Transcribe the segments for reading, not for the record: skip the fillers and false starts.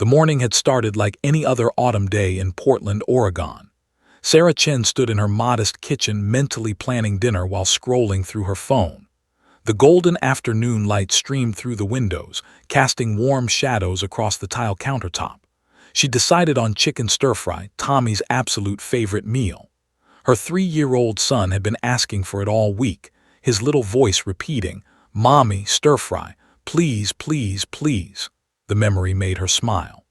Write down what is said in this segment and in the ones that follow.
The morning had started like any other autumn day in Portland, Oregon. Sarah Chen stood in her modest kitchen mentally planning dinner while scrolling through her phone. The golden afternoon light streamed through the windows, casting warm shadows across the tile countertop. She decided on chicken stir-fry, Tommy's absolute favorite meal. Her 3-year-old son had been asking for it all week, his little voice repeating, "Mommy, stir-fry, please, please, please." The memory made her smile.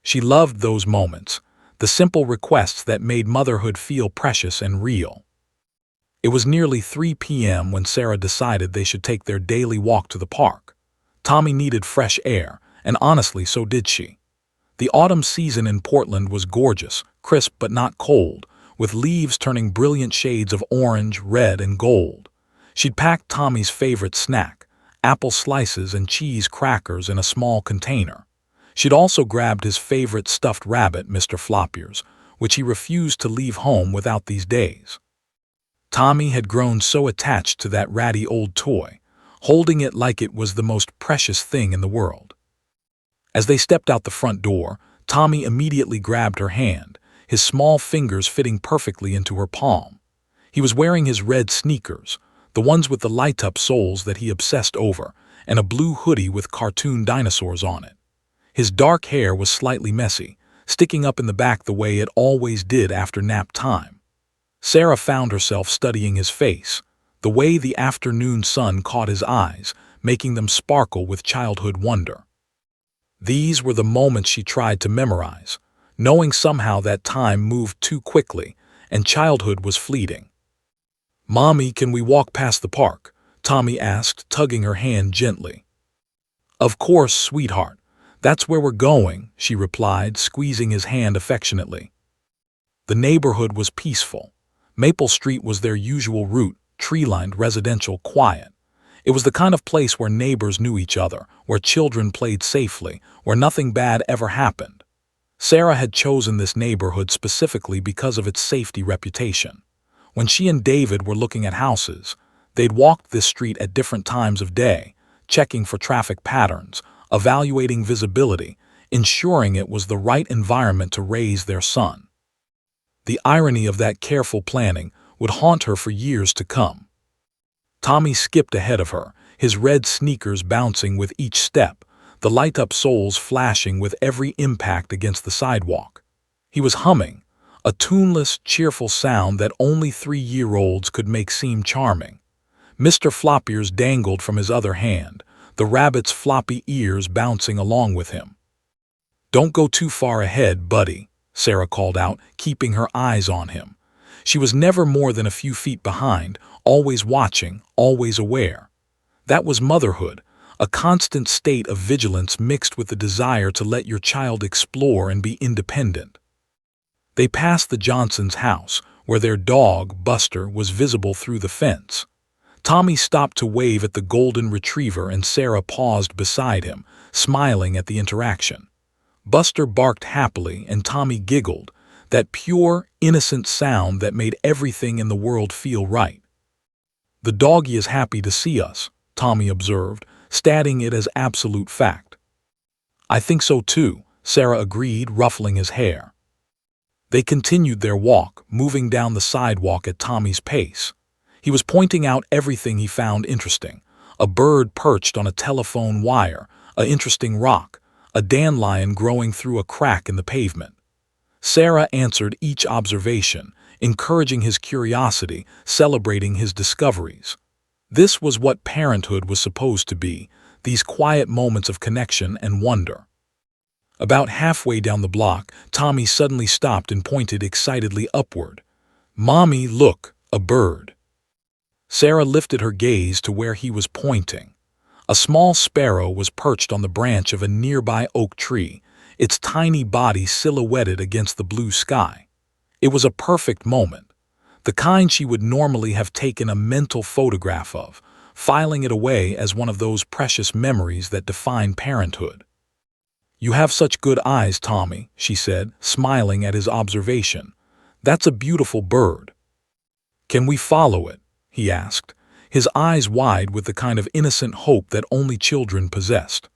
She loved those moments, the simple requests that made motherhood feel precious and real. It was nearly 3 p.m. when Sarah decided they should take their daily walk to the park. Tommy needed fresh air, and honestly, so did she. The autumn season in Portland was gorgeous, crisp but not cold, with leaves turning brilliant shades of orange, red, and gold. She'd packed Tommy's favorite snack, apple slices and cheese crackers, in a small container. She'd also grabbed his favorite stuffed rabbit, Mr. Floppier's, which he refused to leave home without these days. Tommy had grown so attached to that ratty old toy, holding it like it was the most precious thing in the world. As they stepped out the front door, Tommy immediately grabbed her hand, his small fingers fitting perfectly into her palm. He was wearing his red sneakers, the ones with the light-up soles that he obsessed over, and a blue hoodie with cartoon dinosaurs on it. His dark hair was slightly messy, sticking up in the back the way it always did after nap time. Sarah found herself studying his face, the way the afternoon sun caught his eyes, making them sparkle with childhood wonder. These were the moments she tried to memorize, knowing somehow that time moved too quickly and childhood was fleeting. "Mommy, can we walk past the park?" Tommy asked, tugging her hand gently. "Of course, sweetheart. That's where we're going," she replied, squeezing his hand affectionately. The neighborhood was peaceful. Maple Street was their usual route, tree-lined, residential, quiet. It was the kind of place where neighbors knew each other, where children played safely, where nothing bad ever happened. Sarah had chosen this neighborhood specifically because of its safety reputation. When she and David were looking at houses, they'd walked this street at different times of day, checking for traffic patterns, evaluating visibility, ensuring it was the right environment to raise their son. The irony of that careful planning would haunt her for years to come. Tommy skipped ahead of her, his red sneakers bouncing with each step, the light-up soles flashing with every impact against the sidewalk. He was humming, a tuneless, cheerful sound that only 3-year-olds could make seem charming. Mr. Floppier's dangled from his other hand, the rabbit's floppy ears bouncing along with him. "Don't go too far ahead, buddy," Sarah called out, keeping her eyes on him. She was never more than a few feet behind, always watching, always aware. That was motherhood, a constant state of vigilance mixed with the desire to let your child explore and be independent. They passed the Johnsons' house, where their dog, Buster, was visible through the fence. Tommy stopped to wave at the golden retriever and Sarah paused beside him, smiling at the interaction. Buster barked happily and Tommy giggled, that pure, innocent sound that made everything in the world feel right. "The doggy is happy to see us," Tommy observed, stating it as absolute fact. "I think so too," Sarah agreed, ruffling his hair. They continued their walk, moving down the sidewalk at Tommy's pace. He was pointing out everything he found interesting: a bird perched on a telephone wire, an interesting rock, a dandelion growing through a crack in the pavement. Sarah answered each observation, encouraging his curiosity, celebrating his discoveries. This was what parenthood was supposed to be, these quiet moments of connection and wonder. About halfway down the block, Tommy suddenly stopped and pointed excitedly upward. "Mommy, look, a bird." Sarah lifted her gaze to where he was pointing. A small sparrow was perched on the branch of a nearby oak tree, its tiny body silhouetted against the blue sky. It was a perfect moment, the kind she would normally have taken a mental photograph of, filing it away as one of those precious memories that define parenthood. "You have such good eyes, Tommy," she said, smiling at his observation. "That's a beautiful bird." "Can we follow it?" he asked, his eyes wide with the kind of innocent hope that only children possessed.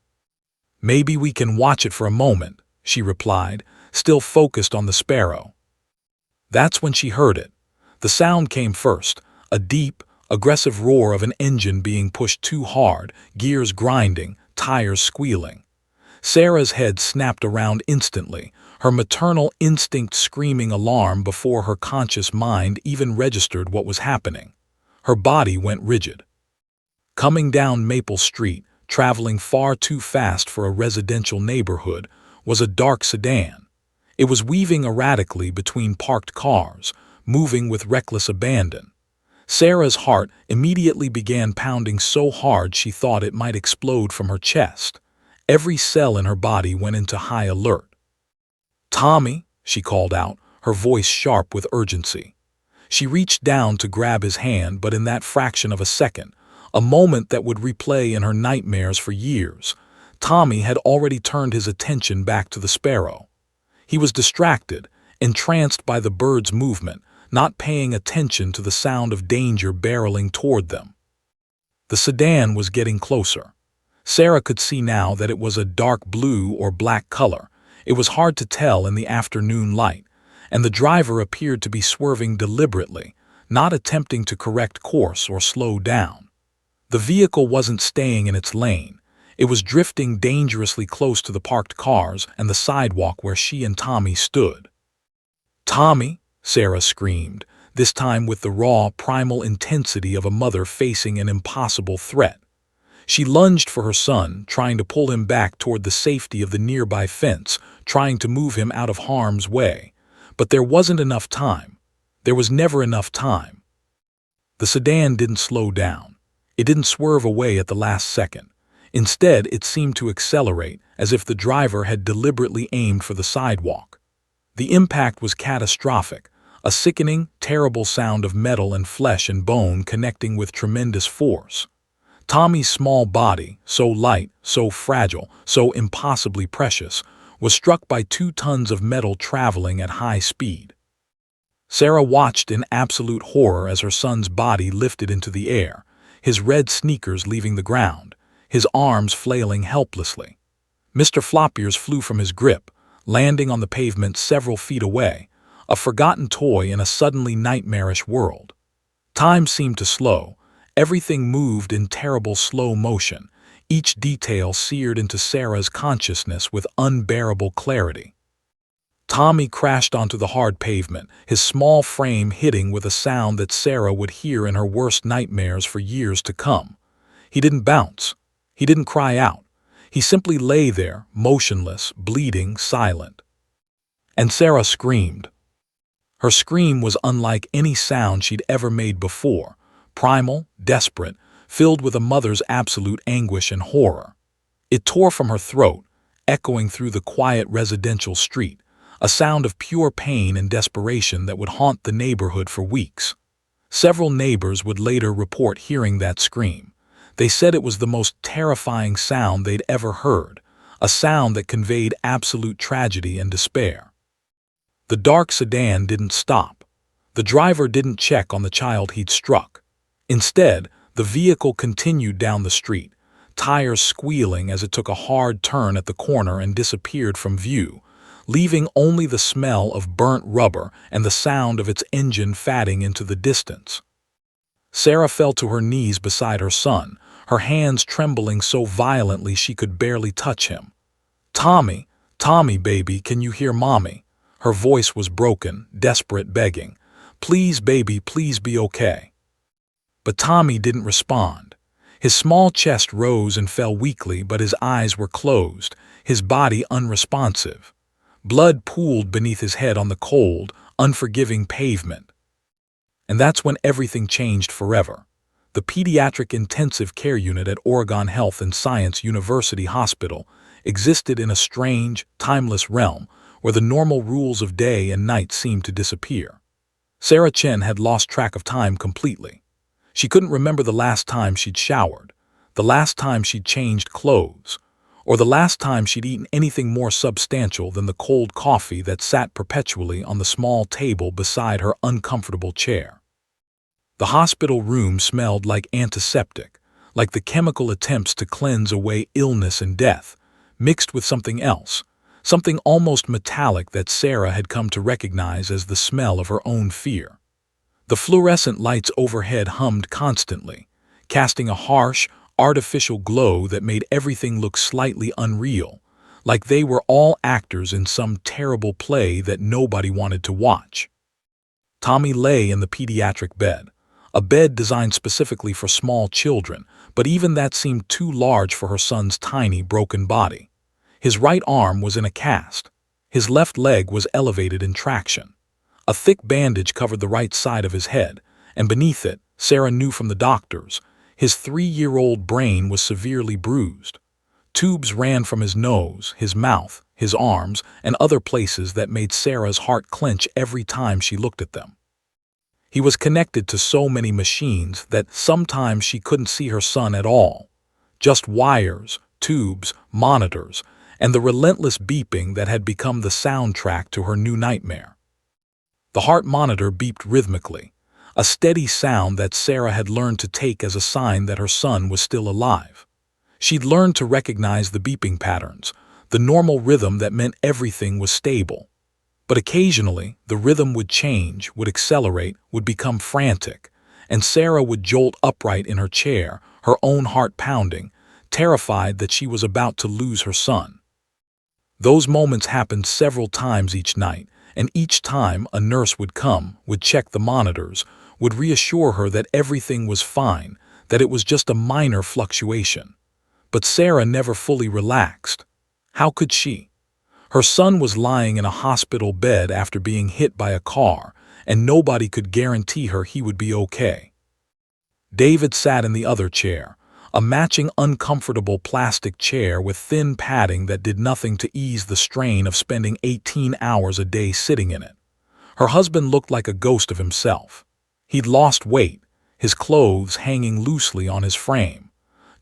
Maybe we can watch it for a moment, she replied, still focused on the sparrow. That's when she heard it. The sound came first, a deep, aggressive roar of an engine being pushed too hard, gears grinding, tires squealing. Sarah's head snapped around instantly, her maternal instinct screaming alarm before her conscious mind even registered what was happening. Her body went rigid. Coming down Maple Street, traveling far too fast for a residential neighborhood, was a dark sedan. It was weaving erratically between parked cars, moving with reckless abandon. Sarah's heart immediately began pounding so hard she thought it might explode from her chest. Every cell in her body went into high alert. "Tommy," she called out, her voice sharp with urgency. She reached down to grab his hand, but in that fraction of a second, a moment that would replay in her nightmares for years, Tommy had already turned his attention back to the sparrow. He was distracted, entranced by the bird's movement, not paying attention to the sound of danger barreling toward them. The sedan was getting closer. Sarah could see now that it was a dark blue or black color. It was hard to tell in the afternoon light, and the driver appeared to be swerving deliberately, not attempting to correct course or slow down. The vehicle wasn't staying in its lane. It was drifting dangerously close to the parked cars and the sidewalk where she and Tommy stood. "Tommy!" Sarah screamed, this time with the raw, primal intensity of a mother facing an impossible threat. She lunged for her son, trying to pull him back toward the safety of the nearby fence, trying to move him out of harm's way. But there wasn't enough time. There was never enough time. The sedan didn't slow down. It didn't swerve away at the last second. Instead, it seemed to accelerate, as if the driver had deliberately aimed for the sidewalk. The impact was catastrophic, a sickening, terrible sound of metal and flesh and bone connecting with tremendous force. Tommy's small body, so light, so fragile, so impossibly precious, was struck by 2 tons of metal traveling at high speed. Sarah watched in absolute horror as her son's body lifted into the air, his red sneakers leaving the ground, his arms flailing helplessly. Mr. Floppiers flew from his grip, landing on the pavement several feet away, a forgotten toy in a suddenly nightmarish world. Time seemed to slow. Everything moved in terrible slow motion, each detail seared into Sarah's consciousness with unbearable clarity. Tommy crashed onto the hard pavement, his small frame hitting with a sound that Sarah would hear in her worst nightmares for years to come. He didn't bounce. He didn't cry out. He simply lay there, motionless, bleeding, silent. And Sarah screamed. Her scream was unlike any sound she'd ever made before, primal, desperate, filled with a mother's absolute anguish and horror. It tore from her throat, echoing through the quiet residential street, a sound of pure pain and desperation that would haunt the neighborhood for weeks. Several neighbors would later report hearing that scream. They said it was the most terrifying sound they'd ever heard, a sound that conveyed absolute tragedy and despair. The dark sedan didn't stop. The driver didn't check on the child he'd struck. Instead, the vehicle continued down the street, tires squealing as it took a hard turn at the corner and disappeared from view, leaving only the smell of burnt rubber and the sound of its engine fatting into the distance. Sarah fell to her knees beside her son, her hands trembling so violently she could barely touch him. "Tommy, Tommy, baby, can you hear Mommy?" Her voice was broken, desperate, begging. "Please, baby, please be okay." But Tommy didn't respond. His small chest rose and fell weakly, but his eyes were closed, his body unresponsive. Blood pooled beneath his head on the cold, unforgiving pavement. And that's when everything changed forever. The Pediatric Intensive Care Unit at Oregon Health and Science University Hospital existed in a strange, timeless realm where the normal rules of day and night seemed to disappear. Sarah Chen had lost track of time completely. She couldn't remember the last time she'd showered, the last time she'd changed clothes, or the last time she'd eaten anything more substantial than the cold coffee that sat perpetually on the small table beside her uncomfortable chair. The hospital room smelled like antiseptic, like the chemical attempts to cleanse away illness and death, mixed with something else, something almost metallic that Sarah had come to recognize as the smell of her own fear. The fluorescent lights overhead hummed constantly, casting a harsh, artificial glow that made everything look slightly unreal, like they were all actors in some terrible play that nobody wanted to watch. Tommy lay in the pediatric bed, a bed designed specifically for small children, but even that seemed too large for her son's tiny, broken body. His right arm was in a cast. His left leg was elevated in traction. A thick bandage covered the right side of his head, and beneath it, Sarah knew from the doctors, his 3-year-old brain was severely bruised. Tubes ran from his nose, his mouth, his arms, and other places that made Sarah's heart clench every time she looked at them. He was connected to so many machines that sometimes she couldn't see her son at all. Just wires, tubes, monitors, and the relentless beeping that had become the soundtrack to her new nightmare. The heart monitor beeped rhythmically, a steady sound that Sarah had learned to take as a sign that her son was still alive. She'd learned to recognize the beeping patterns, the normal rhythm that meant everything was stable. But occasionally, the rhythm would change, would accelerate, would become frantic, and Sarah would jolt upright in her chair, her own heart pounding, terrified that she was about to lose her son. Those moments happened several times each night, and each time a nurse would come, would check the monitors, would reassure her that everything was fine, that it was just a minor fluctuation. But Sarah never fully relaxed. How could she? Her son was lying in a hospital bed after being hit by a car, and nobody could guarantee her he would be okay. David sat in the other chair, a matching uncomfortable plastic chair with thin padding that did nothing to ease the strain of spending 18 hours a day sitting in it. Her husband looked like a ghost of himself. He'd lost weight, his clothes hanging loosely on his frame.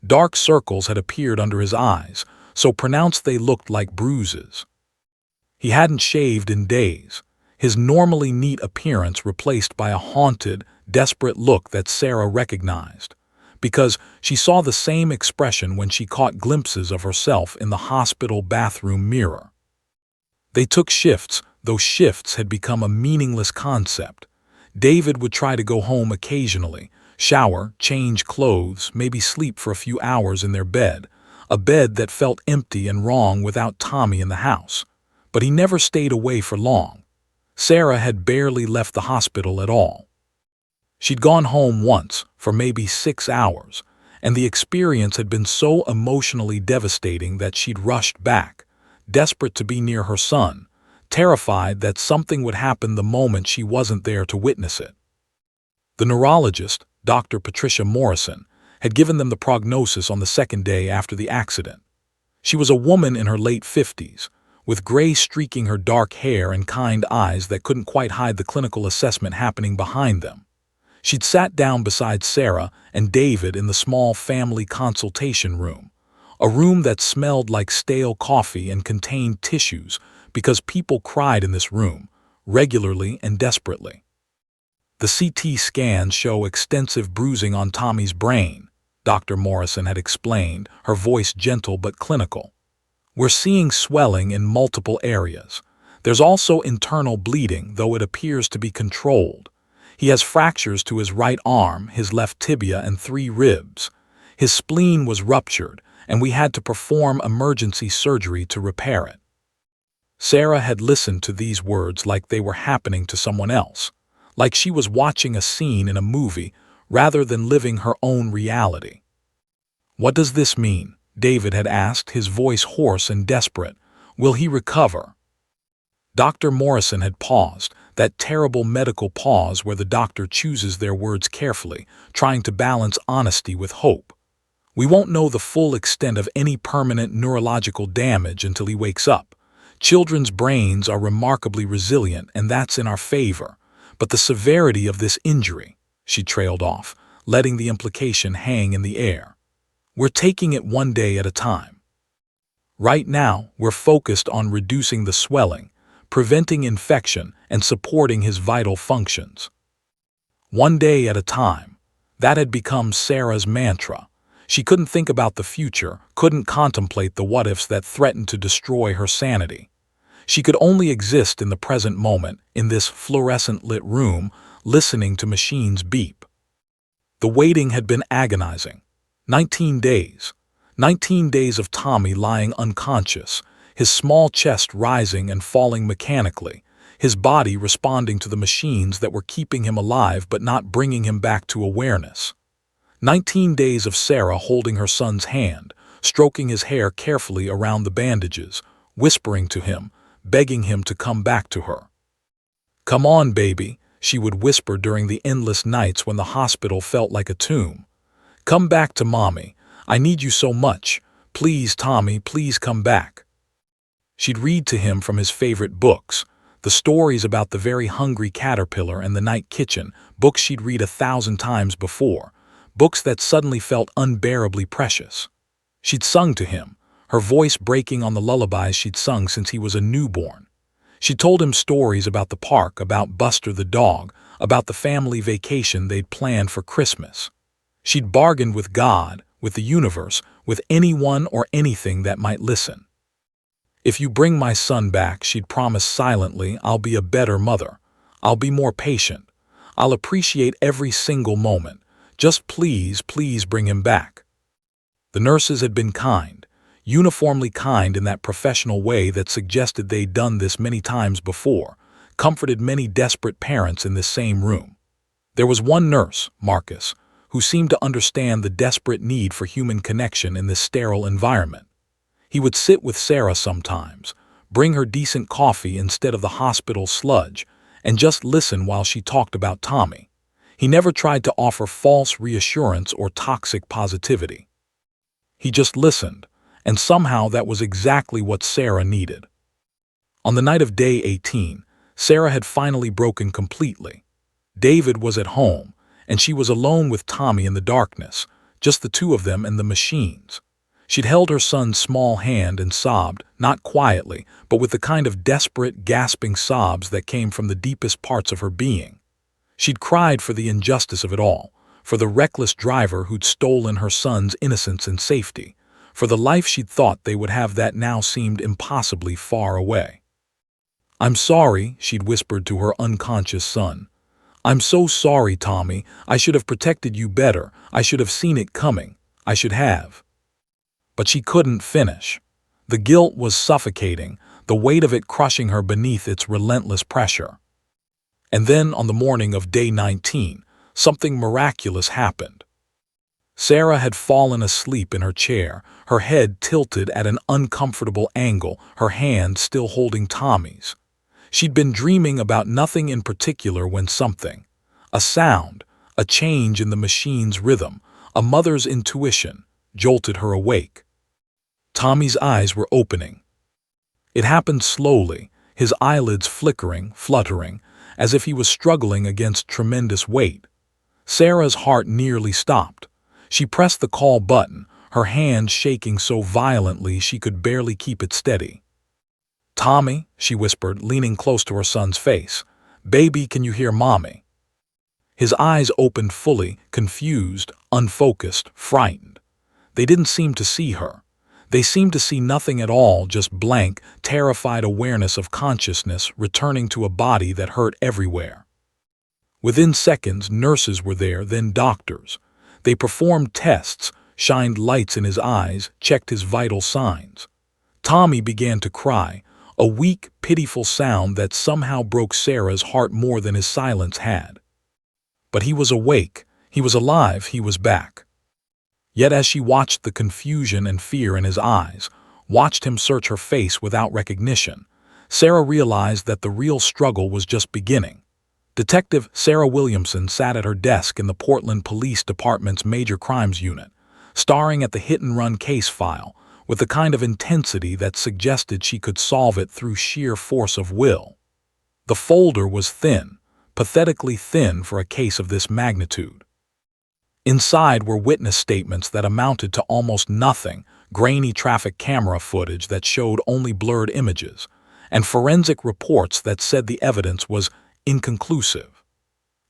Dark circles had appeared under his eyes, so pronounced they looked like bruises. He hadn't shaved in days, his normally neat appearance replaced by a haunted, desperate look that Sarah recognized, because she saw the same expression when she caught glimpses of herself in the hospital bathroom mirror. They took shifts, though shifts had become a meaningless concept. David would try to go home occasionally, shower, change clothes, maybe sleep for a few hours in their bed, a bed that felt empty and wrong without Tommy in the house. But he never stayed away for long. Sarah had barely left the hospital at all. She'd gone home once, for maybe 6 hours, and the experience had been so emotionally devastating that she'd rushed back, desperate to be near her son, terrified that something would happen the moment she wasn't there to witness it. The neurologist, Dr. Patricia Morrison, had given them the prognosis on the second day after the accident. She was a woman in her late 50s, with gray streaking her dark hair and kind eyes that couldn't quite hide the clinical assessment happening behind them. She'd sat down beside Sarah and David in the small family consultation room, a room that smelled like stale coffee and contained tissues because people cried in this room, regularly and desperately. The CT scans show extensive bruising on Tommy's brain, Dr. Morrison had explained, her voice gentle but clinical. We're seeing swelling in multiple areas. There's also internal bleeding, though it appears to be controlled. He has fractures to his right arm, his left tibia, and 3 ribs. His spleen was ruptured, and we had to perform emergency surgery to repair it. Sarah had listened to these words like they were happening to someone else, like she was watching a scene in a movie rather than living her own reality. What does this mean? David had asked, his voice hoarse and desperate. Will he recover? Dr. Morrison had paused, that terrible medical pause where the doctor chooses their words carefully, trying to balance honesty with hope. We won't know the full extent of any permanent neurological damage until he wakes up. Children's brains are remarkably resilient, and that's in our favor. But the severity of this injury, she trailed off, letting the implication hang in the air. We're taking it one day at a time. Right now, we're focused on reducing the swelling, preventing infection, and supporting his vital functions. One day at a time. That had become Sarah's mantra. She couldn't think about the future, couldn't contemplate the what-ifs that threatened to destroy her sanity. She could only exist in the present moment, in this fluorescent-lit room, listening to machines beep. The waiting had been agonizing. 19 days. 19 days of Tommy lying unconscious, his small chest rising and falling mechanically, his body responding to the machines that were keeping him alive but not bringing him back to awareness. 19 days of Sarah holding her son's hand, stroking his hair carefully around the bandages, whispering to him, begging him to come back to her. "Come on, baby," she would whisper during the endless nights when the hospital felt like a tomb. "Come back to Mommy. I need you so much. Please, Tommy, please come back." She'd read to him from his favorite books, the stories about the very hungry caterpillar and the night kitchen, books she'd read 1,000 times before, books that suddenly felt unbearably precious. She'd sung to him, her voice breaking on the lullabies she'd sung since he was a newborn. She told him stories about the park, about Buster the dog, about the family vacation they'd planned for Christmas. She'd bargained with God, with the universe, with anyone or anything that might listen. "If you bring my son back," she'd promised silently, "I'll be a better mother. I'll be more patient. I'll appreciate every single moment. Just please, please bring him back." The nurses had been kind, uniformly kind in that professional way that suggested they'd done this many times before, comforted many desperate parents in this same room. There was one nurse, Marcus, who seemed to understand the desperate need for human connection in this sterile environment. He would sit with Sarah sometimes, bring her decent coffee instead of the hospital sludge, and just listen while she talked about Tommy. He never tried to offer false reassurance or toxic positivity. He just listened, and somehow that was exactly what Sarah needed. On the night of day 18, Sarah had finally broken completely. David was at home, and she was alone with Tommy in the darkness, just the two of them and the machines. She'd held her son's small hand and sobbed, not quietly, but with the kind of desperate, gasping sobs that came from the deepest parts of her being. She'd cried for the injustice of it all, for the reckless driver who'd stolen her son's innocence and safety, for the life she'd thought they would have that now seemed impossibly far away. "I'm sorry," she'd whispered to her unconscious son. "I'm so sorry, Tommy. I should have protected you better. I should have seen it coming. I should have." But she couldn't finish. The guilt was suffocating, the weight of it crushing her beneath its relentless pressure. And then, on the morning of day 19, something miraculous happened. Sarah had fallen asleep in her chair, her head tilted at an uncomfortable angle, her hand still holding Tommy's. She'd been dreaming about nothing in particular when something, a sound, a change in the machine's rhythm, a mother's intuition, jolted her awake. Tommy's eyes were opening. It happened slowly, his eyelids flickering, fluttering, as if he was struggling against tremendous weight. Sarah's heart nearly stopped. She pressed the call button, her hand shaking so violently she could barely keep it steady. "Tommy," she whispered, leaning close to her son's face. "Baby, can you hear Mommy?" His eyes opened fully, confused, unfocused, frightened. They didn't seem to see her. They seemed to see nothing at all, just blank, terrified awareness of consciousness returning to a body that hurt everywhere. Within seconds, nurses were there, then doctors. They performed tests, shined lights in his eyes, checked his vital signs. Tommy began to cry, a weak, pitiful sound that somehow broke Sarah's heart more than his silence had. But he was awake, he was alive, he was back. Yet as she watched the confusion and fear in his eyes, watched him search her face without recognition, Sarah realized that the real struggle was just beginning. Detective Sarah Williamson sat at her desk in the Portland Police Department's Major Crimes Unit, staring at the hit-and-run case file with the kind of intensity that suggested she could solve it through sheer force of will. The folder was thin, pathetically thin for a case of this magnitude. Inside were witness statements that amounted to almost nothing, grainy traffic camera footage that showed only blurred images, and forensic reports that said the evidence was inconclusive.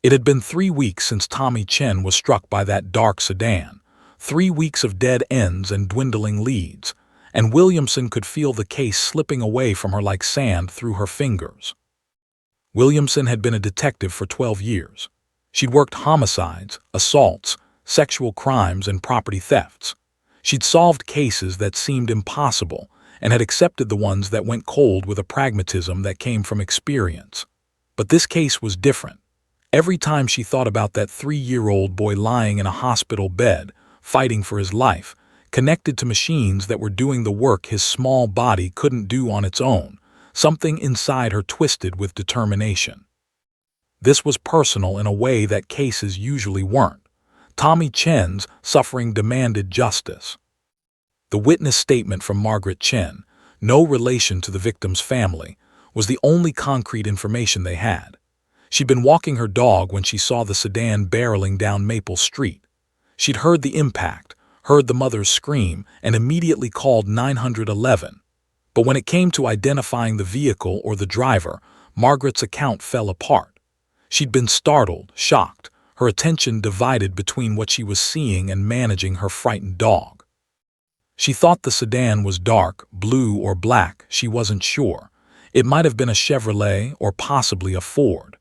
It had been 3 weeks since Tommy Chen was struck by that dark sedan, 3 weeks of dead ends and dwindling leads, and Williamson could feel the case slipping away from her like sand through her fingers. Williamson had been a detective for 12 years. She'd worked homicides, assaults, sexual crimes, and property thefts. She'd solved cases that seemed impossible and had accepted the ones that went cold with a pragmatism that came from experience. But this case was different. Every time she thought about that 3-year-old boy lying in a hospital bed, fighting for his life, connected to machines that were doing the work his small body couldn't do on its own, something inside her twisted with determination. This was personal in a way that cases usually weren't. Tommy Chen's suffering demanded justice. The witness statement from Margaret Chen, no relation to the victim's family, was the only concrete information they had. She'd been walking her dog when she saw the sedan barreling down Maple Street. She'd heard the impact, heard the mother's scream, and immediately called 911. But when it came to identifying the vehicle or the driver, Margaret's account fell apart. She'd been startled, shocked, her attention divided between what she was seeing and managing her frightened dog. She thought the sedan was dark, blue or black, she wasn't sure. It might have been a Chevrolet or possibly a Ford.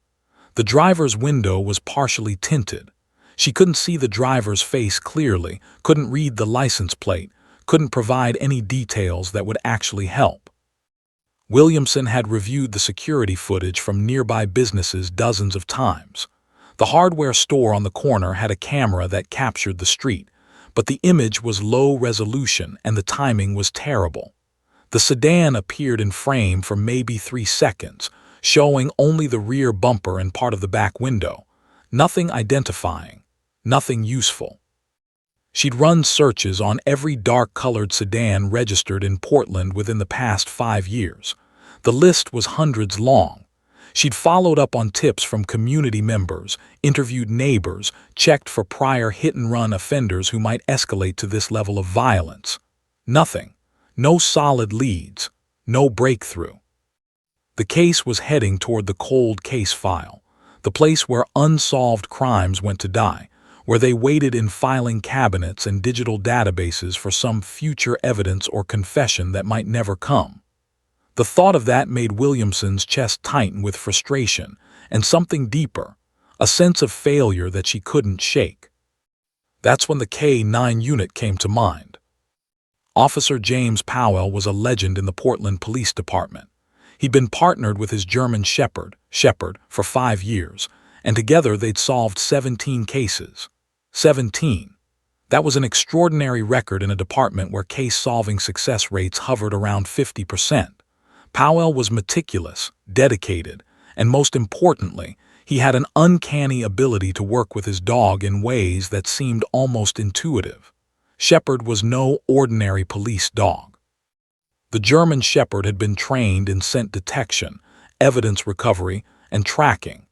The driver's window was partially tinted. She couldn't see the driver's face clearly, couldn't read the license plate, couldn't provide any details that would actually help. Williamson had reviewed the security footage from nearby businesses dozens of times. The hardware store on the corner had a camera that captured the street, but the image was low resolution and the timing was terrible. The sedan appeared in frame for maybe 3 seconds, showing only the rear bumper and part of the back window. Nothing identifying, nothing useful. She'd run searches on every dark-colored sedan registered in Portland within the past 5 years. The list was hundreds long. She'd followed up on tips from community members, interviewed neighbors, checked for prior hit-and-run offenders who might escalate to this level of violence. Nothing. No solid leads. No breakthrough. The case was heading toward the cold case file, the place where unsolved crimes went to die, where they waited in filing cabinets and digital databases for some future evidence or confession that might never come. The thought of that made Williamson's chest tighten with frustration and something deeper, a sense of failure that she couldn't shake. That's when the K-9 unit came to mind. Officer James Powell was a legend in the Portland Police Department. He'd been partnered with his German Shepherd, for 5 years, and together they'd solved 17 cases. 17. That was an extraordinary record in a department where case-solving success rates hovered around 50%. Powell was meticulous, dedicated, and most importantly, he had an uncanny ability to work with his dog in ways that seemed almost intuitive. Shepherd was no ordinary police dog. The German Shepherd had been trained in scent detection, evidence recovery, and tracking.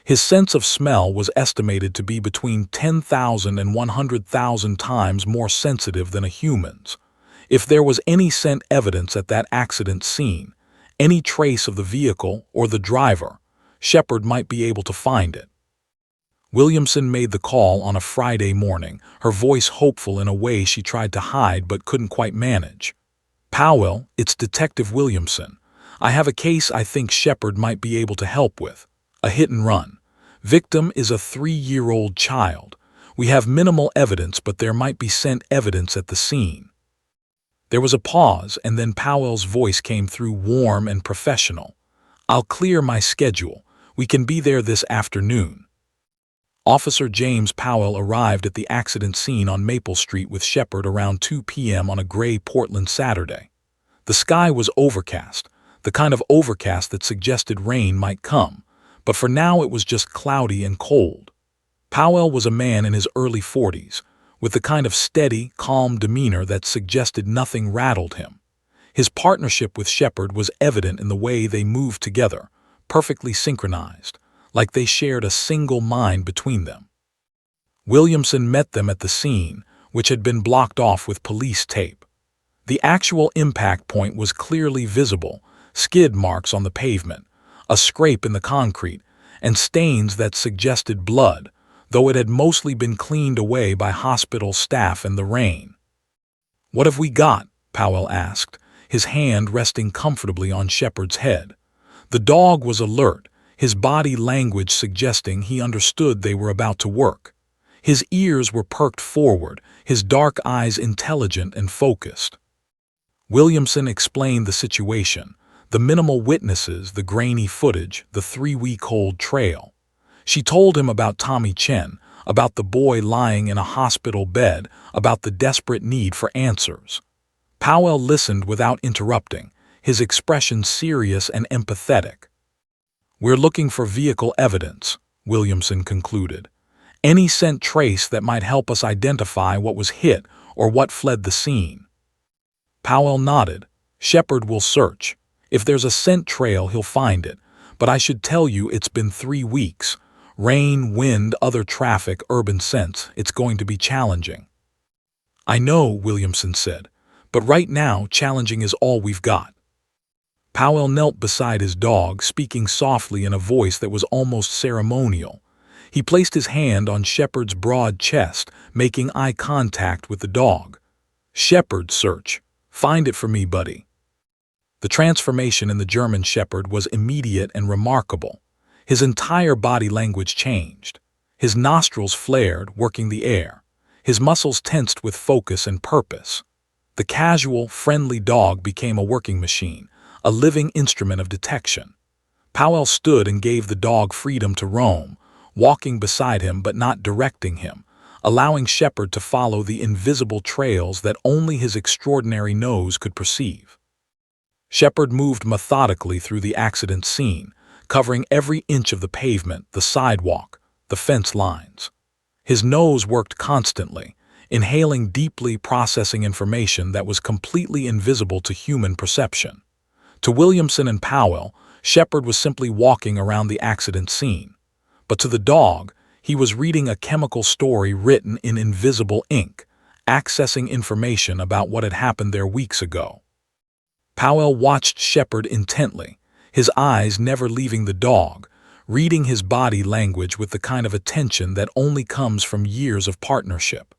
His sense of smell was estimated to be between 10,000 and 100,000 times more sensitive than a human's. If there was any scent evidence at that accident scene, any trace of the vehicle or the driver, Shepherd might be able to find it. Williamson made the call on a Friday morning, her voice hopeful in a way she tried to hide but couldn't quite manage. "Powell, it's Detective Williamson. I have a case I think Shepherd might be able to help with. A hit and run. Victim is a 3-year-old child. We have minimal evidence, but there might be scent evidence at the scene." There was a pause, and then Powell's voice came through warm and professional. "I'll clear my schedule. We can be there this afternoon." Officer James Powell arrived at the accident scene on Maple Street with Shepherd around 2 p.m. on a gray Portland Saturday. The sky was overcast, the kind of overcast that suggested rain might come, but for now it was just cloudy and cold. Powell was a man in his early 40s, with the kind of steady, calm demeanor that suggested nothing rattled him. His partnership with Shepherd was evident in the way they moved together, perfectly synchronized, like they shared a single mind between them. Williamson met them at the scene, which had been blocked off with police tape. The actual impact point was clearly visible, skid marks on the pavement, a scrape in the concrete, and stains that suggested blood, though it had mostly been cleaned away by hospital staff in the rain. "What have we got?" Powell asked, his hand resting comfortably on Shepard's head. The dog was alert, his body language suggesting he understood they were about to work. His ears were perked forward, his dark eyes intelligent and focused. Williamson explained the situation, the minimal witnesses, the grainy footage, the 3-week-old trail. She told him about Tommy Chen, about the boy lying in a hospital bed, about the desperate need for answers. Powell listened without interrupting, his expression serious and empathetic. "We're looking for vehicle evidence," Williamson concluded. "Any scent trace that might help us identify what was hit or what fled the scene." Powell nodded. "Shepard will search. If there's a scent trail, he'll find it. But I should tell you it's been 3 weeks. Rain, wind, other traffic, urban scents. It's going to be challenging." "I know," Williamson said, "but right now challenging is all we've got." Powell knelt beside his dog, speaking softly in a voice that was almost ceremonial. He placed his hand on Shepard's broad chest, making eye contact with the dog. "Shepard, search. Find it for me, buddy." The transformation in the German Shepherd was immediate and remarkable. His entire body language changed. His nostrils flared, working the air. His muscles tensed with focus and purpose. The casual, friendly dog became a working machine, a living instrument of detection. Powell stood and gave the dog freedom to roam, walking beside him but not directing him, allowing Shepard to follow the invisible trails that only his extraordinary nose could perceive. Shepard moved methodically through the accident scene, covering every inch of the pavement, the sidewalk, the fence lines. His nose worked constantly, inhaling deeply, processing information that was completely invisible to human perception. To Williamson and Powell, Shepard was simply walking around the accident scene. But to the dog, he was reading a chemical story written in invisible ink, accessing information about what had happened there weeks ago. Powell watched Shepard intently, his eyes never leaving the dog, reading his body language with the kind of attention that only comes from years of partnership.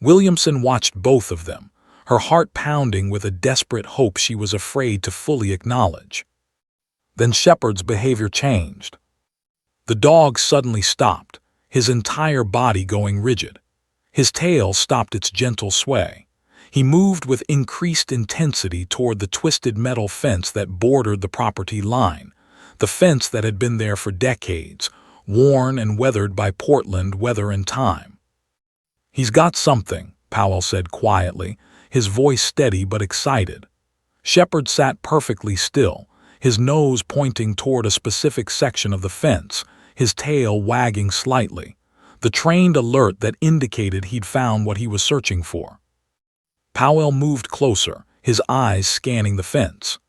Williamson watched both of them, her heart pounding with a desperate hope she was afraid to fully acknowledge. Then Shepard's behavior changed. The dog suddenly stopped, his entire body going rigid. His tail stopped its gentle sway. He moved with increased intensity toward the twisted metal fence that bordered the property line, the fence that had been there for decades, worn and weathered by Portland weather and time. "He's got something," Powell said quietly, his voice steady but excited. Shepard sat perfectly still, his nose pointing toward a specific section of the fence, his tail wagging slightly, the trained alert that indicated he'd found what he was searching for. Powell moved closer, his eyes scanning the fence.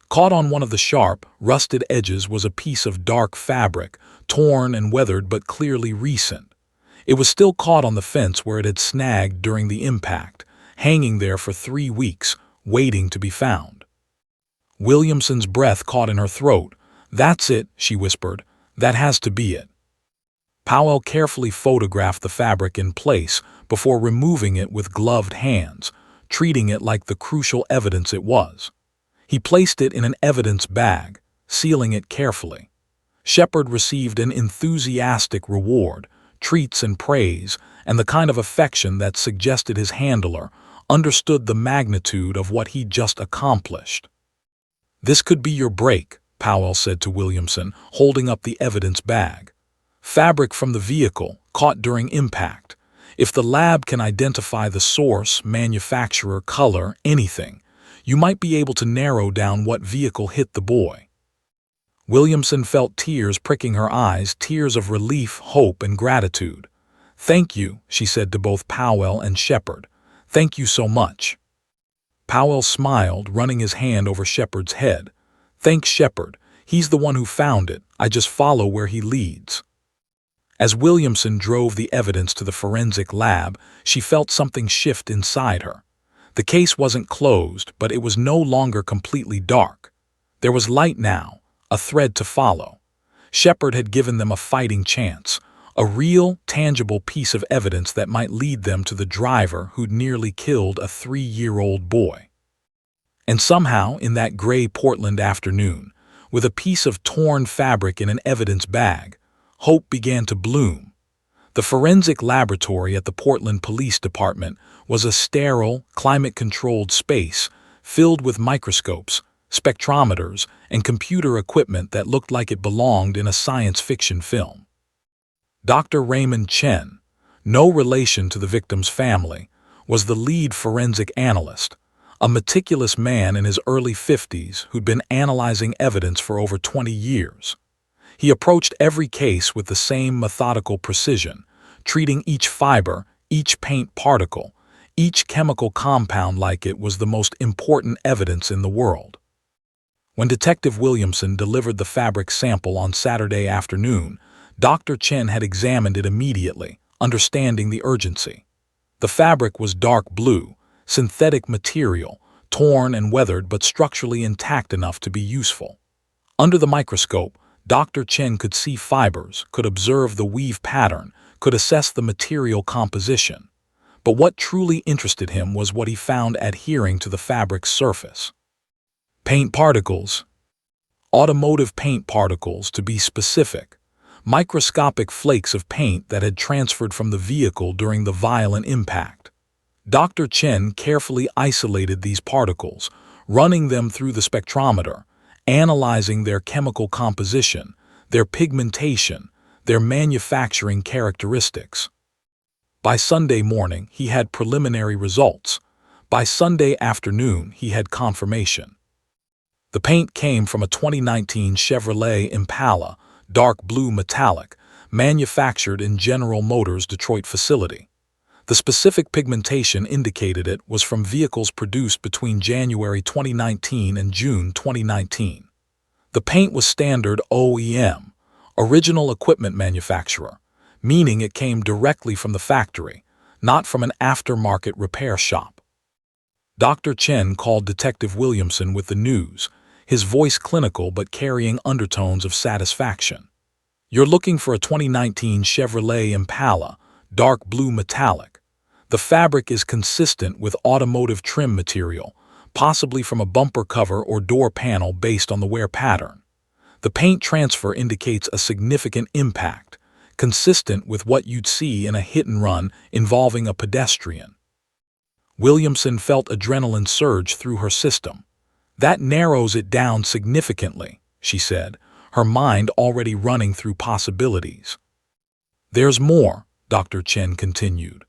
Caught on one of the sharp, rusted edges was a piece of dark fabric, torn and weathered but clearly recent. It was still caught on the fence where it had snagged during the impact, hanging there for 3 weeks, waiting to be found. Williamson's breath caught in her throat. "That's it," she whispered. "That has to be it." Powell carefully photographed the fabric in place before removing it with gloved hands, treating it like the crucial evidence it was. He placed it in an evidence bag, sealing it carefully. Shepard received an enthusiastic reward, treats and praise, and the kind of affection that suggested his handler understood the magnitude of what he'd just accomplished. "This could be your break," Powell said to Williamson, holding up the evidence bag. "Fabric from the vehicle, caught during impact. If the lab can identify the source, manufacturer, color, anything, you might be able to narrow down what vehicle hit the boy." Williamson felt tears pricking her eyes, tears of relief, hope, and gratitude. "Thank you," she said to both Powell and Shepard. "Thank you so much." Powell smiled, running his hand over Shepard's head. "Thanks, Shepard. He's the one who found it. I just follow where he leads." As Williamson drove the evidence to the forensic lab, she felt something shift inside her. The case wasn't closed, but it was no longer completely dark. There was light now, a thread to follow. Shepard had given them a fighting chance, A real, tangible piece of evidence that might lead them to the driver who'd nearly killed a 3-year-old boy. And somehow, in that gray Portland afternoon, with a piece of torn fabric in an evidence bag, hope began to bloom. The forensic laboratory at the Portland Police Department was a sterile, climate-controlled space filled with microscopes, spectrometers, and computer equipment that looked like it belonged in a science fiction film. Dr. Raymond Chen, no relation to the victim's family, was the lead forensic analyst, a meticulous man in his early 50s who'd been analyzing evidence for over 20 years. He approached every case with the same methodical precision, treating each fiber, each paint particle, each chemical compound like it was the most important evidence in the world. When Detective Williamson delivered the fabric sample on Saturday afternoon, Dr. Chen had examined it immediately, understanding the urgency. The fabric was dark blue, synthetic material, torn and weathered but structurally intact enough to be useful. Under the microscope, Dr. Chen could see fibers, could observe the weave pattern, could assess the material composition. But what truly interested him was what he found adhering to the fabric's surface. Paint particles. Automotive paint particles, to be specific. Microscopic flakes of paint that had transferred from the vehicle during the violent impact. Dr. Chen carefully isolated these particles, running them through the spectrometer, analyzing their chemical composition, their pigmentation, their manufacturing characteristics. By Sunday morning, he had preliminary results. By Sunday afternoon, he had confirmation. The paint came from a 2019 Chevrolet Impala, dark blue metallic, manufactured in General Motors' Detroit facility. The specific pigmentation indicated it was from vehicles produced between January 2019 and June 2019. The paint was standard OEM, original equipment manufacturer, meaning it came directly from the factory, not from an aftermarket repair shop. Dr. Chen called Detective Williamson with the news, his voice clinical but carrying undertones of satisfaction. "You're looking for a 2019 Chevrolet Impala, dark blue metallic. The fabric is consistent with automotive trim material, possibly from a bumper cover or door panel based on the wear pattern. The paint transfer indicates a significant impact, consistent with what you'd see in a hit-and-run involving a pedestrian." Williamson felt adrenaline surge through her system. "That narrows it down significantly," she said, her mind already running through possibilities. "There's more," Dr. Chen continued.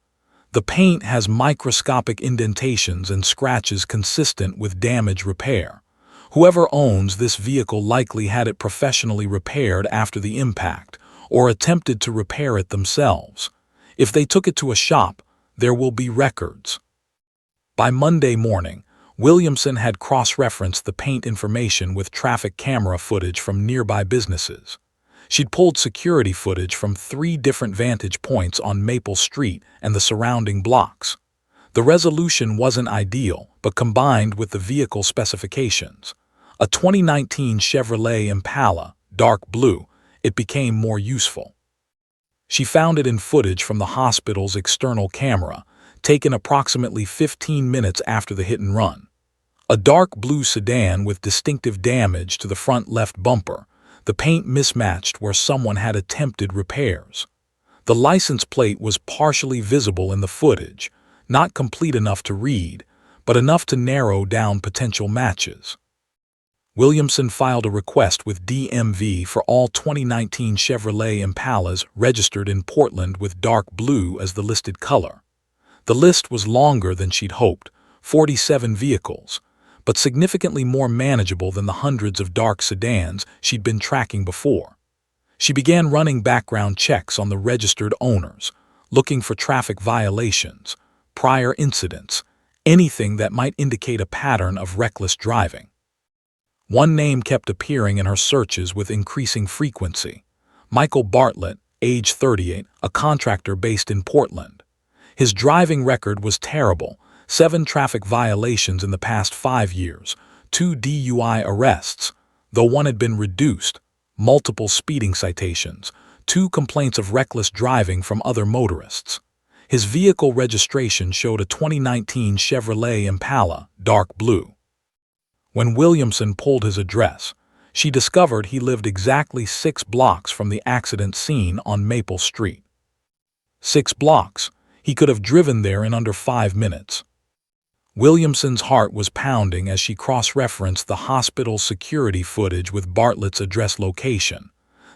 "The paint has microscopic indentations and scratches consistent with damage repair. Whoever owns this vehicle likely had it professionally repaired after the impact, or attempted to repair it themselves. If they took it to a shop, there will be records." By Monday morning, Williamson had cross-referenced the paint information with traffic camera footage from nearby businesses. She'd pulled security footage from 3 different vantage points on Maple Street and the surrounding blocks. The resolution wasn't ideal, but combined with the vehicle specifications, a 2019 Chevrolet Impala, dark blue, it became more useful. She found it in footage from the hospital's external camera, taken approximately 15 minutes after the hit-and-run. A dark blue sedan with distinctive damage to the front left bumper, the paint mismatched where someone had attempted repairs. The license plate was partially visible in the footage, not complete enough to read, but enough to narrow down potential matches. Williamson filed a request with DMV for all 2019 Chevrolet Impalas registered in Portland with dark blue as the listed color. The list was longer than she'd hoped, 47 vehicles, but significantly more manageable than the hundreds of dark sedans she'd been tracking before. She began running background checks on the registered owners, looking for traffic violations, prior incidents, anything that might indicate a pattern of reckless driving. One name kept appearing in her searches with increasing frequency: Michael Bartlett, age 38, a contractor based in Portland. His driving record was terrible: 7 traffic violations in the past 5 years, 2 DUI arrests, though one had been reduced, multiple speeding citations, 2 complaints of reckless driving from other motorists. His vehicle registration showed a 2019 Chevrolet Impala, dark blue. When Williamson pulled his address, she discovered he lived exactly 6 blocks from the accident scene on Maple Street. 6 blocks. He could have driven there in under 5 minutes. Williamson's heart was pounding as she cross-referenced the hospital security footage with Bartlett's address location.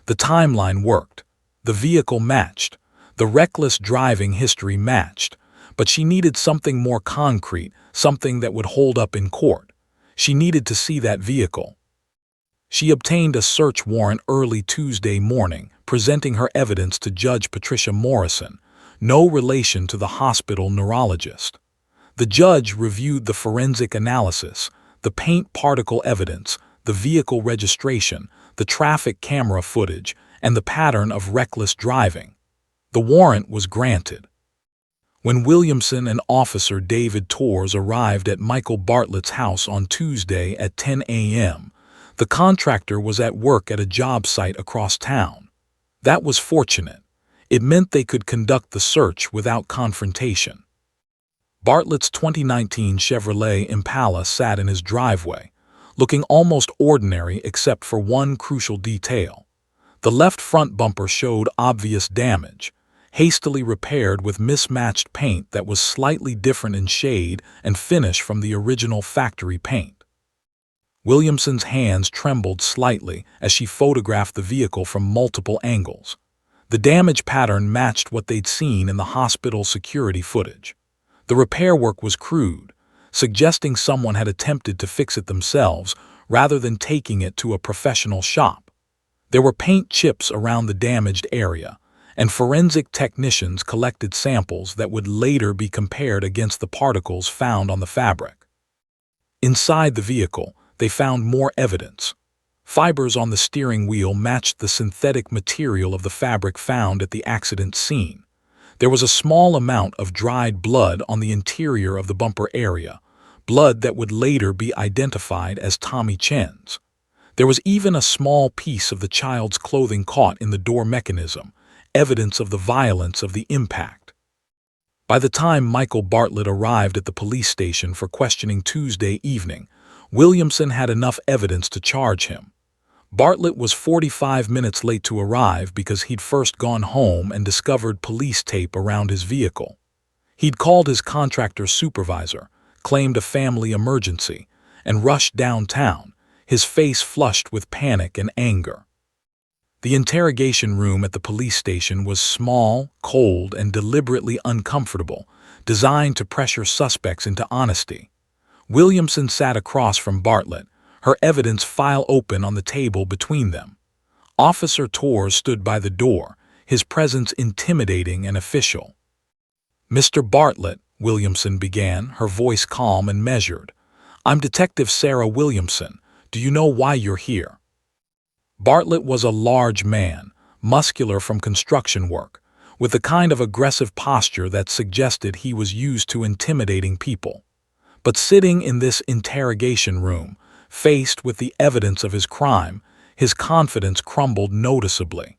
The timeline worked. The vehicle matched. The reckless driving history matched. But she needed something more concrete, something that would hold up in court. She needed to see that vehicle. She obtained a search warrant early Tuesday morning, presenting her evidence to Judge Patricia Morrison, no relation to the hospital neurologist. The judge reviewed the forensic analysis, the paint particle evidence, the vehicle registration, the traffic camera footage, and the pattern of reckless driving. The warrant was granted. When Williamson and Officer David Torres arrived at Michael Bartlett's house on Tuesday at 10 a.m., the contractor was at work at a job site across town. That was fortunate. It meant they could conduct the search without confrontation. Bartlett's 2019 Chevrolet Impala sat in his driveway, looking almost ordinary except for one crucial detail. The left front bumper showed obvious damage, hastily repaired with mismatched paint that was slightly different in shade and finish from the original factory paint. Williamson's hands trembled slightly as she photographed the vehicle from multiple angles. The damage pattern matched what they'd seen in the hospital security footage. The repair work was crude, suggesting someone had attempted to fix it themselves rather than taking it to a professional shop. There were paint chips around the damaged area, and forensic technicians collected samples that would later be compared against the particles found on the fabric. Inside the vehicle, they found more evidence. Fibers on the steering wheel matched the synthetic material of the fabric found at the accident scene. There was a small amount of dried blood on the interior of the bumper area, blood that would later be identified as Tommy Chen's. There was even a small piece of the child's clothing caught in the door mechanism, evidence of the violence of the impact. By the time Michael Bartlett arrived at the police station for questioning Tuesday evening, Williamson had enough evidence to charge him. Bartlett was 45 minutes late to arrive because he'd first gone home and discovered police tape around his vehicle. He'd called his contractor supervisor, claimed a family emergency, and rushed downtown, his face flushed with panic and anger. The interrogation room at the police station was small, cold, and deliberately uncomfortable, designed to pressure suspects into honesty. Williamson sat across from Bartlett, her evidence file open on the table between them. Officer Torres stood by the door, his presence intimidating and official. "Mr. Bartlett," Williamson began, her voice calm and measured. "I'm Detective Sarah Williamson. Do you know why you're here?" Bartlett was a large man, muscular from construction work, with the kind of aggressive posture that suggested he was used to intimidating people. But sitting in this interrogation room, faced with the evidence of his crime, his confidence crumbled noticeably.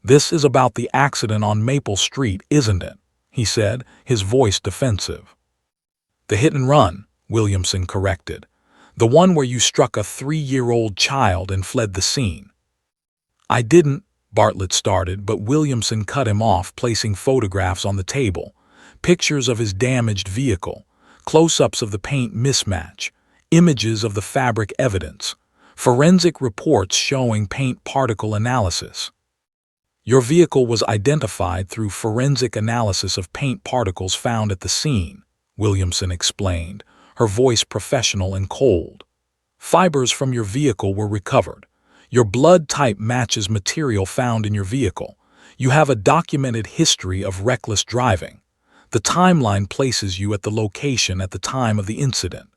"This is about the accident on Maple Street, isn't it?" he said, his voice defensive. "The hit and run," Williamson corrected. "The one where you struck a 3-year-old child and fled the scene." "I didn't," Bartlett started, but Williamson cut him off, placing photographs on the table, pictures of his damaged vehicle, close-ups of the paint mismatch, images of the fabric evidence, forensic reports showing paint particle analysis. "Your vehicle was identified through forensic analysis of paint particles found at the scene," Williamson explained, her voice professional and cold. "Fibers from your vehicle were recovered. Your blood type matches material found in your vehicle. You have a documented history of reckless driving. The timeline places you at the location at the time of the incident.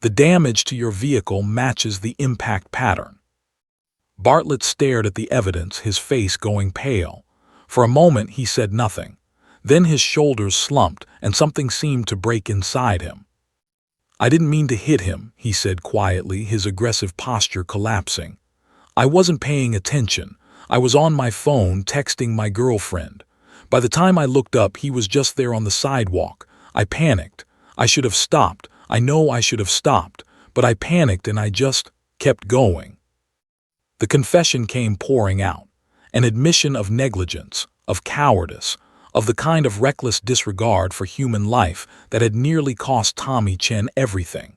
The damage to your vehicle matches the impact pattern." Bartlett stared at the evidence, his face going pale. For a moment he said nothing. Then his shoulders slumped and something seemed to break inside him. "I didn't mean to hit him," he said quietly, his aggressive posture collapsing. "I wasn't paying attention. I was on my phone texting my girlfriend. By the time I looked up, he was just there on the sidewalk. I panicked. I should have stopped. I know I should have stopped, but I panicked and I just kept going." The confession came pouring out, an admission of negligence, of cowardice, of the kind of reckless disregard for human life that had nearly cost Tommy Chen everything.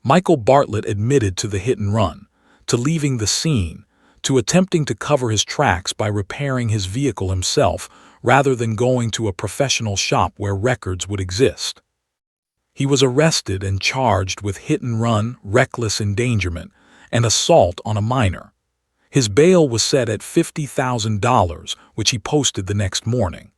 Michael Bartlett admitted to the hit and run, to leaving the scene, to attempting to cover his tracks by repairing his vehicle himself rather than going to a professional shop where records would exist. He was arrested and charged with hit and run, reckless endangerment, and assault on a minor. His bail was set at $50,000, which he posted the next morning.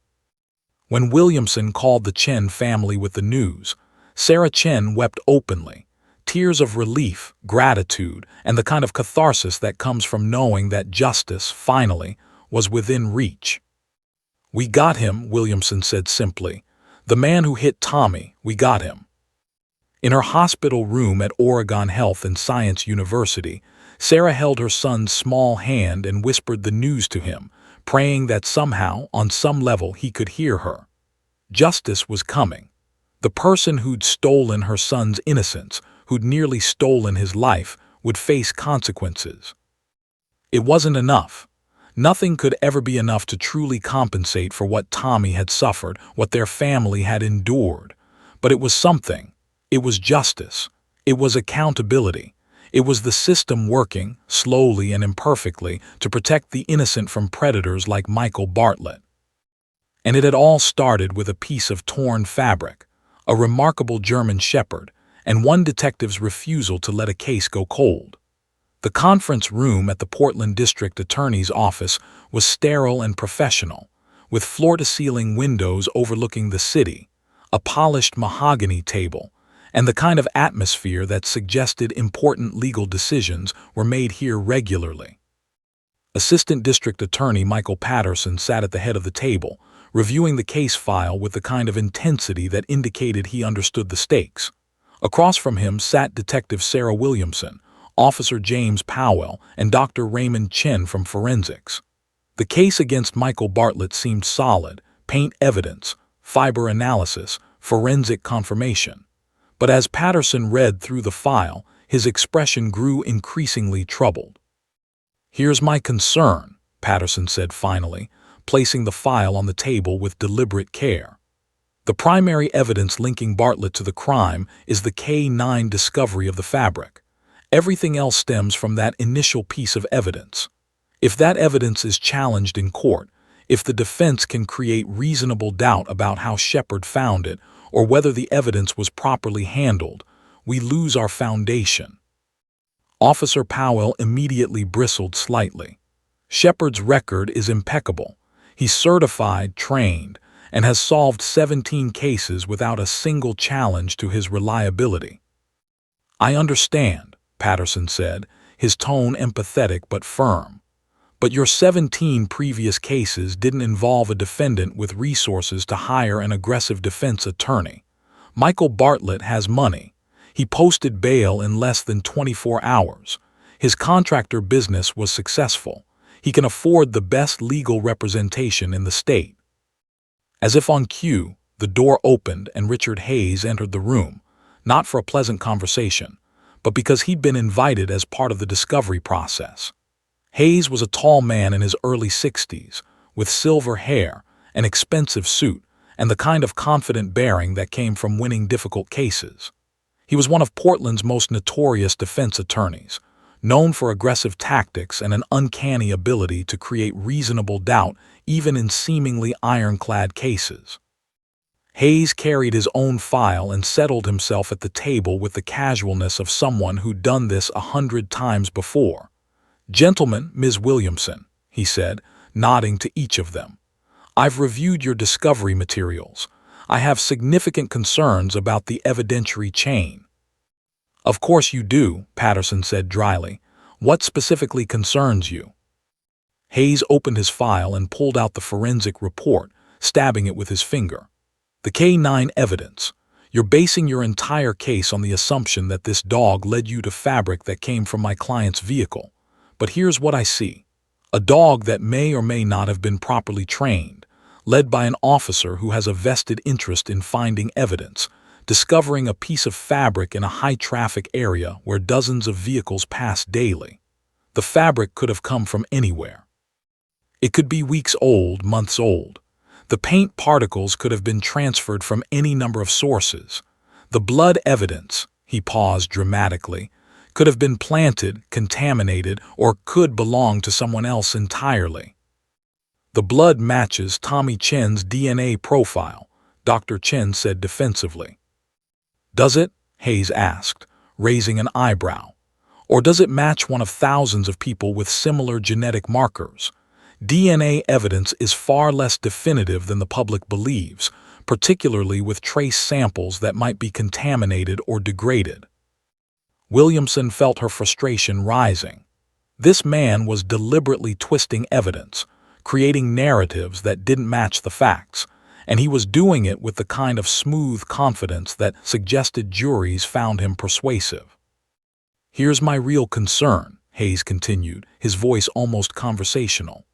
When Williamson called the Chen family with the news, Sarah Chen wept openly, tears of relief, gratitude, and the kind of catharsis that comes from knowing that justice, finally, was within reach. "We got him," Williamson said simply. "The man who hit Tommy, we got him." In her hospital room at Oregon Health and Science University, Sarah held her son's small hand and whispered the news to him, praying that somehow, on some level, he could hear her. Justice was coming. The person who'd stolen her son's innocence, who'd nearly stolen his life, would face consequences. It wasn't enough. Nothing could ever be enough to truly compensate for what Tommy had suffered, what their family had endured. But it was something. It was justice. It was accountability. It was the system working, slowly and imperfectly, to protect the innocent from predators like Michael Bartlett. And it had all started with a piece of torn fabric, a remarkable German shepherd, and one detective's refusal to let a case go cold. The conference room at the Portland District Attorney's office was sterile and professional, with floor-to-ceiling windows overlooking the city, a polished mahogany table, and the kind of atmosphere that suggested important legal decisions were made here regularly. Assistant District Attorney Michael Patterson sat at the head of the table, reviewing the case file with the kind of intensity that indicated he understood the stakes. Across from him sat Detective Sarah Williamson, Officer James Powell, and Dr. Raymond Chen from forensics. The case against Michael Bartlett seemed solid: paint evidence, fiber analysis, forensic confirmation. But as Patterson read through the file, his expression grew increasingly troubled. "Here's my concern," Patterson said finally, placing the file on the table with deliberate care. "The primary evidence linking Bartlett to the crime is the K9 discovery of the fabric. Everything else stems from that initial piece of evidence. If that evidence is challenged in court, if the defense can create reasonable doubt about how Shepard found it or whether the evidence was properly handled, we lose our foundation." Officer Powell immediately bristled slightly. "Shepard's record is impeccable. He's certified, trained, and has solved 17 cases without a single challenge to his reliability." "I understand," Patterson said, his tone empathetic but firm. "But your 17 previous cases didn't involve a defendant with resources to hire an aggressive defense attorney. Michael Bartlett has money. He posted bail in less than 24 hours. His contractor business was successful. He can afford the best legal representation in the state." As if on cue, the door opened and Richard Hayes entered the room, not for a pleasant conversation, but because he'd been invited as part of the discovery process. Hayes was a tall man in his early 60s, with silver hair, an expensive suit, and the kind of confident bearing that came from winning difficult cases. He was one of Portland's most notorious defense attorneys, known for aggressive tactics and an uncanny ability to create reasonable doubt even in seemingly ironclad cases. Hayes carried his own file and settled himself at the table with the casualness of someone who'd done this 100 times before. "Gentlemen, Ms. Williamson," he said, nodding to each of them. "I've reviewed your discovery materials. I have significant concerns about the evidentiary chain." "Of course you do," Patterson said dryly. "What specifically concerns you?" Hayes opened his file and pulled out the forensic report, stabbing it with his finger. "The K9 evidence. You're basing your entire case on the assumption that this dog led you to fabric that came from my client's vehicle. But here's what I see. A dog that may or may not have been properly trained, led by an officer who has a vested interest in finding evidence, discovering a piece of fabric in a high-traffic area where dozens of vehicles pass daily. The fabric could have come from anywhere. It could be weeks old, months old. The paint particles could have been transferred from any number of sources. The blood evidence, he paused dramatically, could have been planted, contaminated, or could belong to someone else entirely. The blood matches Tommy Chen's DNA profile, Dr. Chen said defensively. Does it? Hayes asked, raising an eyebrow. Or does it match one of thousands of people with similar genetic markers? DNA evidence is far less definitive than the public believes, particularly with trace samples that might be contaminated or degraded. Williamson felt her frustration rising. This man was deliberately twisting evidence, creating narratives that didn't match the facts, and he was doing it with the kind of smooth confidence that suggested juries found him persuasive. Here's my real concern, Hayes continued, his voice almost conversational.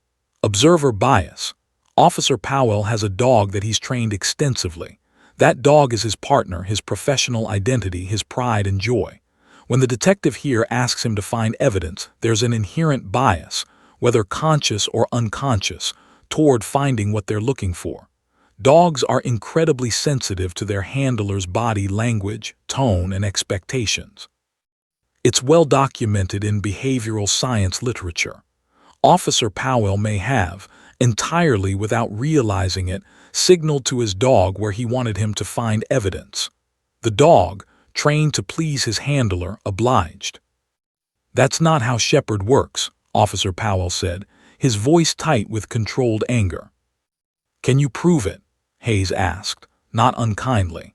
Observer bias. Officer Powell has a dog that he's trained extensively. That dog is his partner, his professional identity, his pride and joy. When the detective here asks him to find evidence, there's an inherent bias, whether conscious or unconscious, toward finding what they're looking for. Dogs are incredibly sensitive to their handler's body language, tone, and expectations. It's well documented in behavioral science literature. Officer Powell may have, entirely without realizing it, signaled to his dog where he wanted him to find evidence. The dog, trained to please his handler, obliged. That's not how Shepard works, Officer Powell said, his voice tight with controlled anger. Can you prove it? Hayes asked, not unkindly.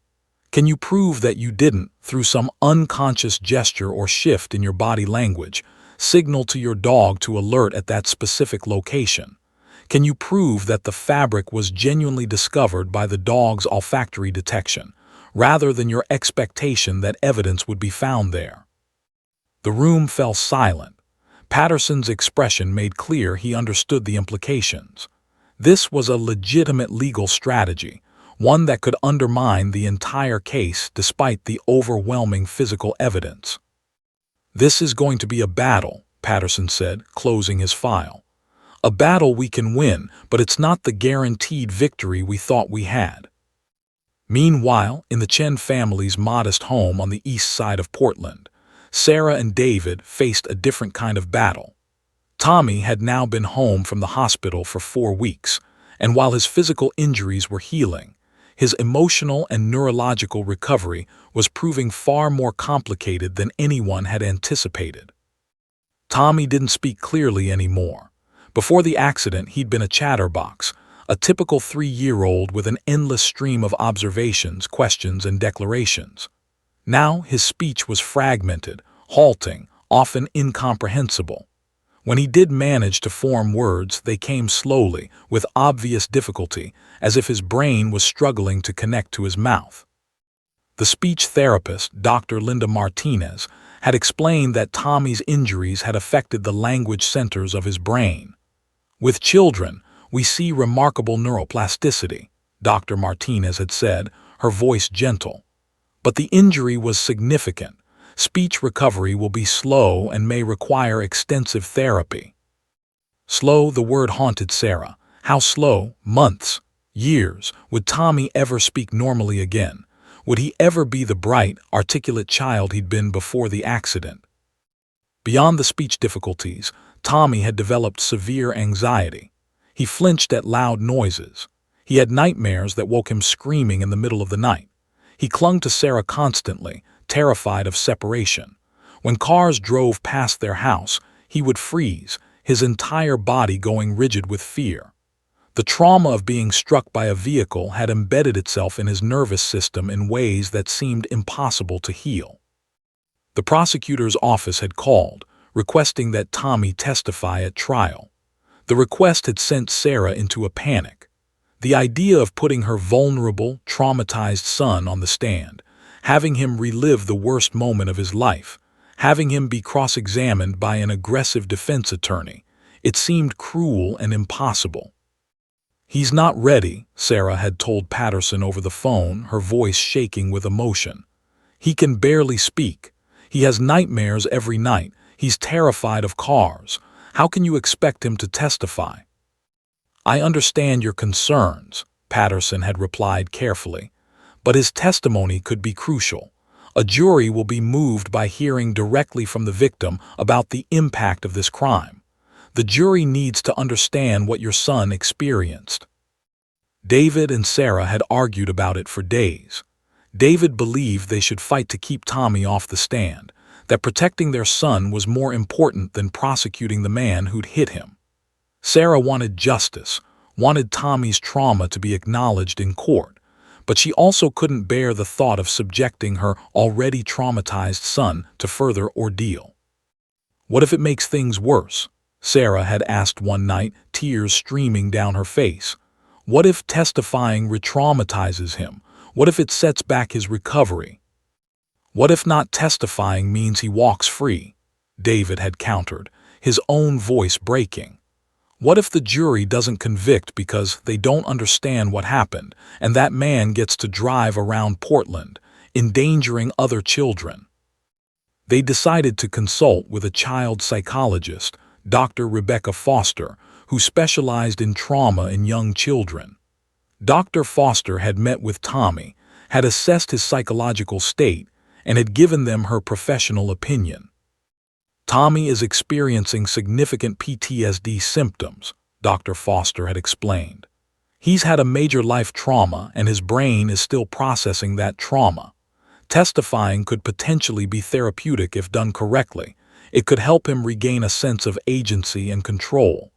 Can you prove that you didn't, through some unconscious gesture or shift in your body language, signal to your dog to alert at that specific location? Can you prove that the fabric was genuinely discovered by the dog's olfactory detection, rather than your expectation that evidence would be found there? The room fell silent. Patterson's expression made clear he understood the implications. This was a legitimate legal strategy, one that could undermine the entire case despite the overwhelming physical evidence. This is going to be a battle, Patterson said, closing his file. A battle we can win, but it's not the guaranteed victory we thought we had. Meanwhile, in the Chen family's modest home on the east side of Portland, Sarah and David faced a different kind of battle. Tommy had now been home from the hospital for 4 weeks, and while his physical injuries were healing, his emotional and neurological recovery was proving far more complicated than anyone had anticipated. Tommy didn't speak clearly anymore. Before the accident, he'd been a chatterbox, a typical 3-year-old with an endless stream of observations, questions, and declarations. Now his speech was fragmented, halting, often incomprehensible. When he did manage to form words, they came slowly, with obvious difficulty, as if his brain was struggling to connect to his mouth. The speech therapist, Dr. Linda Martinez, had explained that Tommy's injuries had affected the language centers of his brain. With children, we see remarkable neuroplasticity, Dr. Martinez had said, her voice gentle. But the injury was significant. Speech recovery will be slow and may require extensive therapy. Slow, the word haunted Sarah. How slow? Months? Years? Would Tommy ever speak normally again? Would he ever be the bright, articulate child he'd been before the accident? Beyond the speech difficulties, Tommy had developed severe anxiety. He flinched at loud noises. He had nightmares that woke him screaming in the middle of the night. He clung to Sarah constantly, terrified of separation. When cars drove past their house, he would freeze, his entire body going rigid with fear. The trauma of being struck by a vehicle had embedded itself in his nervous system in ways that seemed impossible to heal. The prosecutor's office had called, requesting that Tommy testify at trial. The request had sent Sarah into a panic. The idea of putting her vulnerable, traumatized son on the stand, having him relive the worst moment of his life, having him be cross-examined by an aggressive defense attorney, It seemed cruel and impossible. "He's not ready," Sarah had told Patterson over the phone, her voice shaking with emotion. "He can barely speak. He has nightmares every night. He's terrified of cars. How can you expect him to testify?" "I understand your concerns," Patterson had replied carefully, "but his testimony could be crucial. A jury will be moved by hearing directly from the victim about the impact of this crime. The jury needs to understand what your son experienced." David and Sarah had argued about it for days. David believed they should fight to keep Tommy off the stand, that protecting their son was more important than prosecuting the man who'd hit him. Sarah wanted justice, wanted Tommy's trauma to be acknowledged in court, but she also couldn't bear the thought of subjecting her already traumatized son to further ordeal. "What if it makes things worse?" Sarah had asked one night, tears streaming down her face. "What if testifying re-traumatizes him? What if it sets back his recovery? What if not testifying means he walks free?" David had countered, his own voice breaking. "What if the jury doesn't convict because they don't understand what happened, and that man gets to drive around Portland, endangering other children?" They decided to consult with a child psychologist, Dr. Rebecca Foster, who specialized in trauma in young children. Dr. Foster had met with Tommy, had assessed his psychological state, and had given them her professional opinion. "Tommy is experiencing significant PTSD symptoms," Dr. Foster had explained. "He's had a major life trauma and his brain is still processing that trauma. Testifying could potentially be therapeutic if done correctly. It could help him regain a sense of agency and control.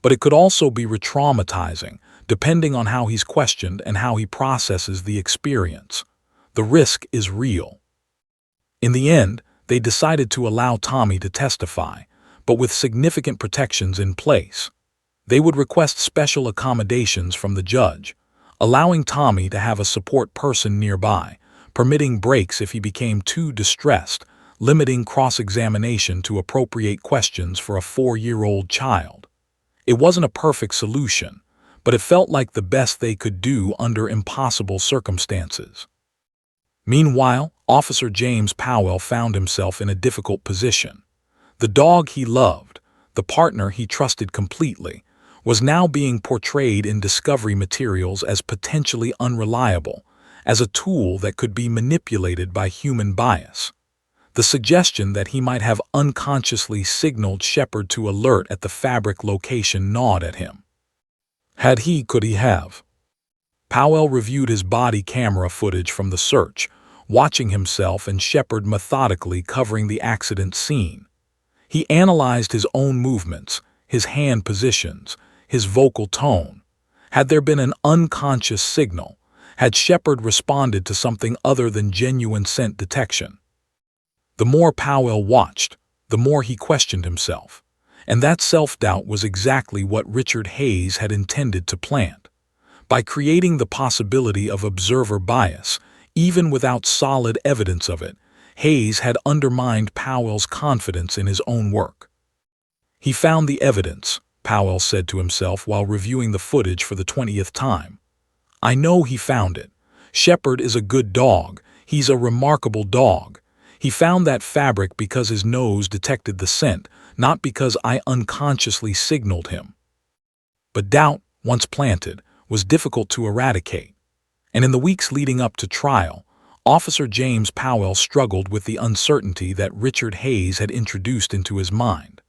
But it could also be re-traumatizing, depending on how he's questioned and how he processes the experience. The risk is real." In the end, they decided to allow Tommy to testify, but with significant protections in place. They would request special accommodations from the judge, allowing Tommy to have a support person nearby, permitting breaks if he became too distressed, limiting cross-examination to appropriate questions for a 4-year-old child. It wasn't a perfect solution, but it felt like the best they could do under impossible circumstances. Meanwhile, Officer James Powell found himself in a difficult position. The dog he loved, the partner he trusted completely, was now being portrayed in discovery materials as potentially unreliable, as a tool that could be manipulated by human bias. The suggestion that he might have unconsciously signaled Shepard to alert at the fabric location gnawed at him. Could he have? Powell reviewed his body camera footage from the search, watching himself and Shepard methodically covering the accident scene. He analyzed his own movements, his hand positions, his vocal tone. Had there been an unconscious signal? Had Shepard responded to something other than genuine scent detection? The more Powell watched, the more he questioned himself. And that self-doubt was exactly what Richard Hayes had intended to plant. By creating the possibility of observer bias, even without solid evidence of it, Hayes had undermined Powell's confidence in his own work. "He found the evidence," Powell said to himself while reviewing the footage for the 20th time. "I know he found it. Shepard is a good dog. He's a remarkable dog. He found that fabric because his nose detected the scent, not because I unconsciously signaled him." But doubt, once planted, was difficult to eradicate. And in the weeks leading up to trial, Officer James Powell struggled with the uncertainty that Richard Hayes had introduced into his mind.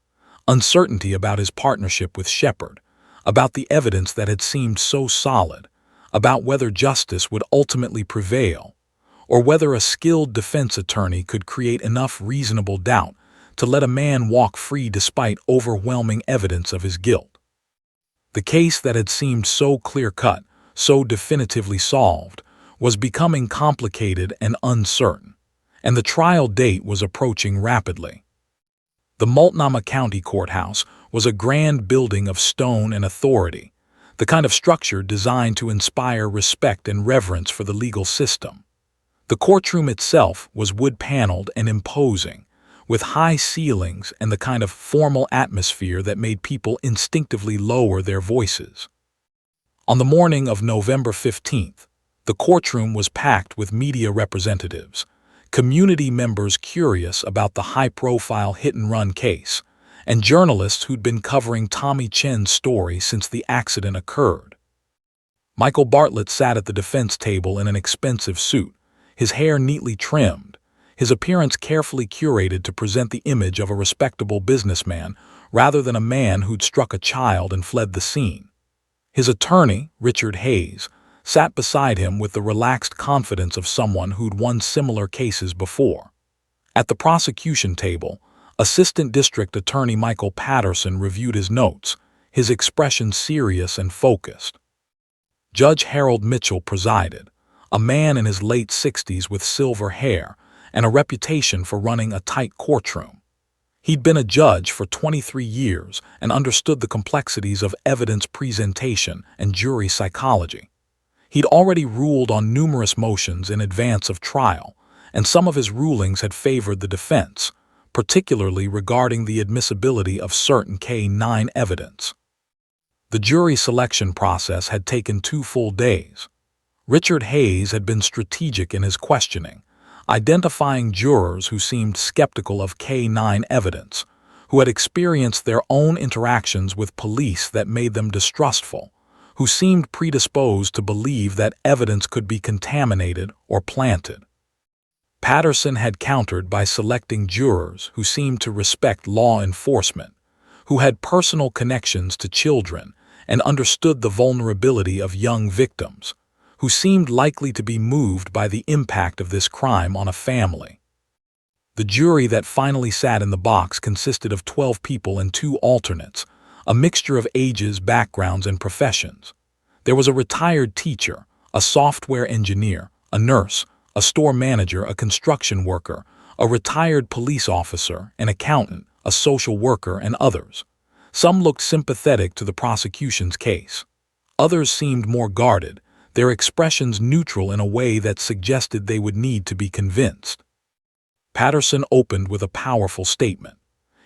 Uncertainty about his partnership with Shepard, about the evidence that had seemed so solid, about whether justice would ultimately prevail, or whether a skilled defense attorney could create enough reasonable doubt to let a man walk free despite overwhelming evidence of his guilt. The case that had seemed so clear-cut, so definitively solved, was becoming complicated and uncertain, and the trial date was approaching rapidly. The Multnomah County Courthouse was a grand building of stone and authority, the kind of structure designed to inspire respect and reverence for the legal system. The courtroom itself was wood-paneled and imposing, with high ceilings and the kind of formal atmosphere that made people instinctively lower their voices. On the morning of November 15th, the courtroom was packed with media representatives, community members curious about the high-profile hit-and-run case, and journalists who'd been covering Tommy Chen's story since the accident occurred. Michael Bartlett sat at the defense table in an expensive suit, his hair neatly trimmed, his appearance carefully curated to present the image of a respectable businessman rather than a man who'd struck a child and fled the scene. His attorney, Richard Hayes, sat beside him with the relaxed confidence of someone who'd won similar cases before. At the prosecution table, Assistant District Attorney Michael Patterson reviewed his notes, his expression serious and focused. Judge Harold Mitchell presided, a man in his late 60s with silver hair and a reputation for running a tight courtroom. He'd been a judge for 23 years and understood the complexities of evidence presentation and jury psychology. He'd already ruled on numerous motions in advance of trial, and some of his rulings had favored the defense, particularly regarding the admissibility of certain K-9 evidence. The jury selection process had taken 2 full days. Richard Hayes had been strategic in his questioning, identifying jurors who seemed skeptical of K-9 evidence, who had experienced their own interactions with police that made them distrustful, who seemed predisposed to believe that evidence could be contaminated or planted. Patterson had countered by selecting jurors who seemed to respect law enforcement, who had personal connections to children and understood the vulnerability of young victims, who seemed likely to be moved by the impact of this crime on a family. The jury that finally sat in the box consisted of 12 people and 2 alternates, a mixture of ages, backgrounds, and professions. There was a retired teacher, a software engineer, a nurse, a store manager, a construction worker, a retired police officer, an accountant, a social worker, and others. Some looked sympathetic to the prosecution's case. Others seemed more guarded, their expressions neutral in a way that suggested they would need to be convinced. Patterson opened with a powerful statement.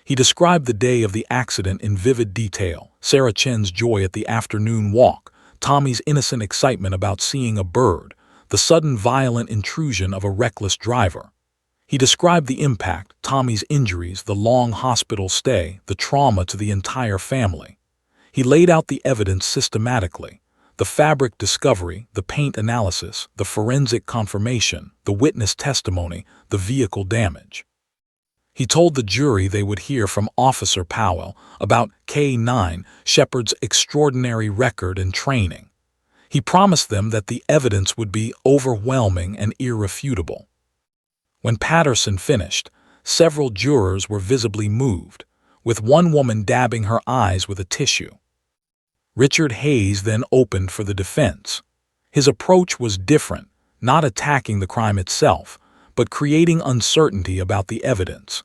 He described the day of the accident in vivid detail, Sarah Chen's joy at the afternoon walk, Tommy's innocent excitement about seeing a bird, the sudden violent intrusion of a reckless driver. He described the impact, Tommy's injuries, the long hospital stay, the trauma to the entire family. He laid out the evidence systematically, the fabric discovery, the paint analysis, the forensic confirmation, the witness testimony, the vehicle damage. He told the jury they would hear from Officer Powell about K-9, Shepard's extraordinary record and training. He promised them that the evidence would be overwhelming and irrefutable. When Patterson finished, several jurors were visibly moved, with one woman dabbing her eyes with a tissue. Richard Hayes then opened for the defense. His approach was different, not attacking the crime itself, but creating uncertainty about the evidence.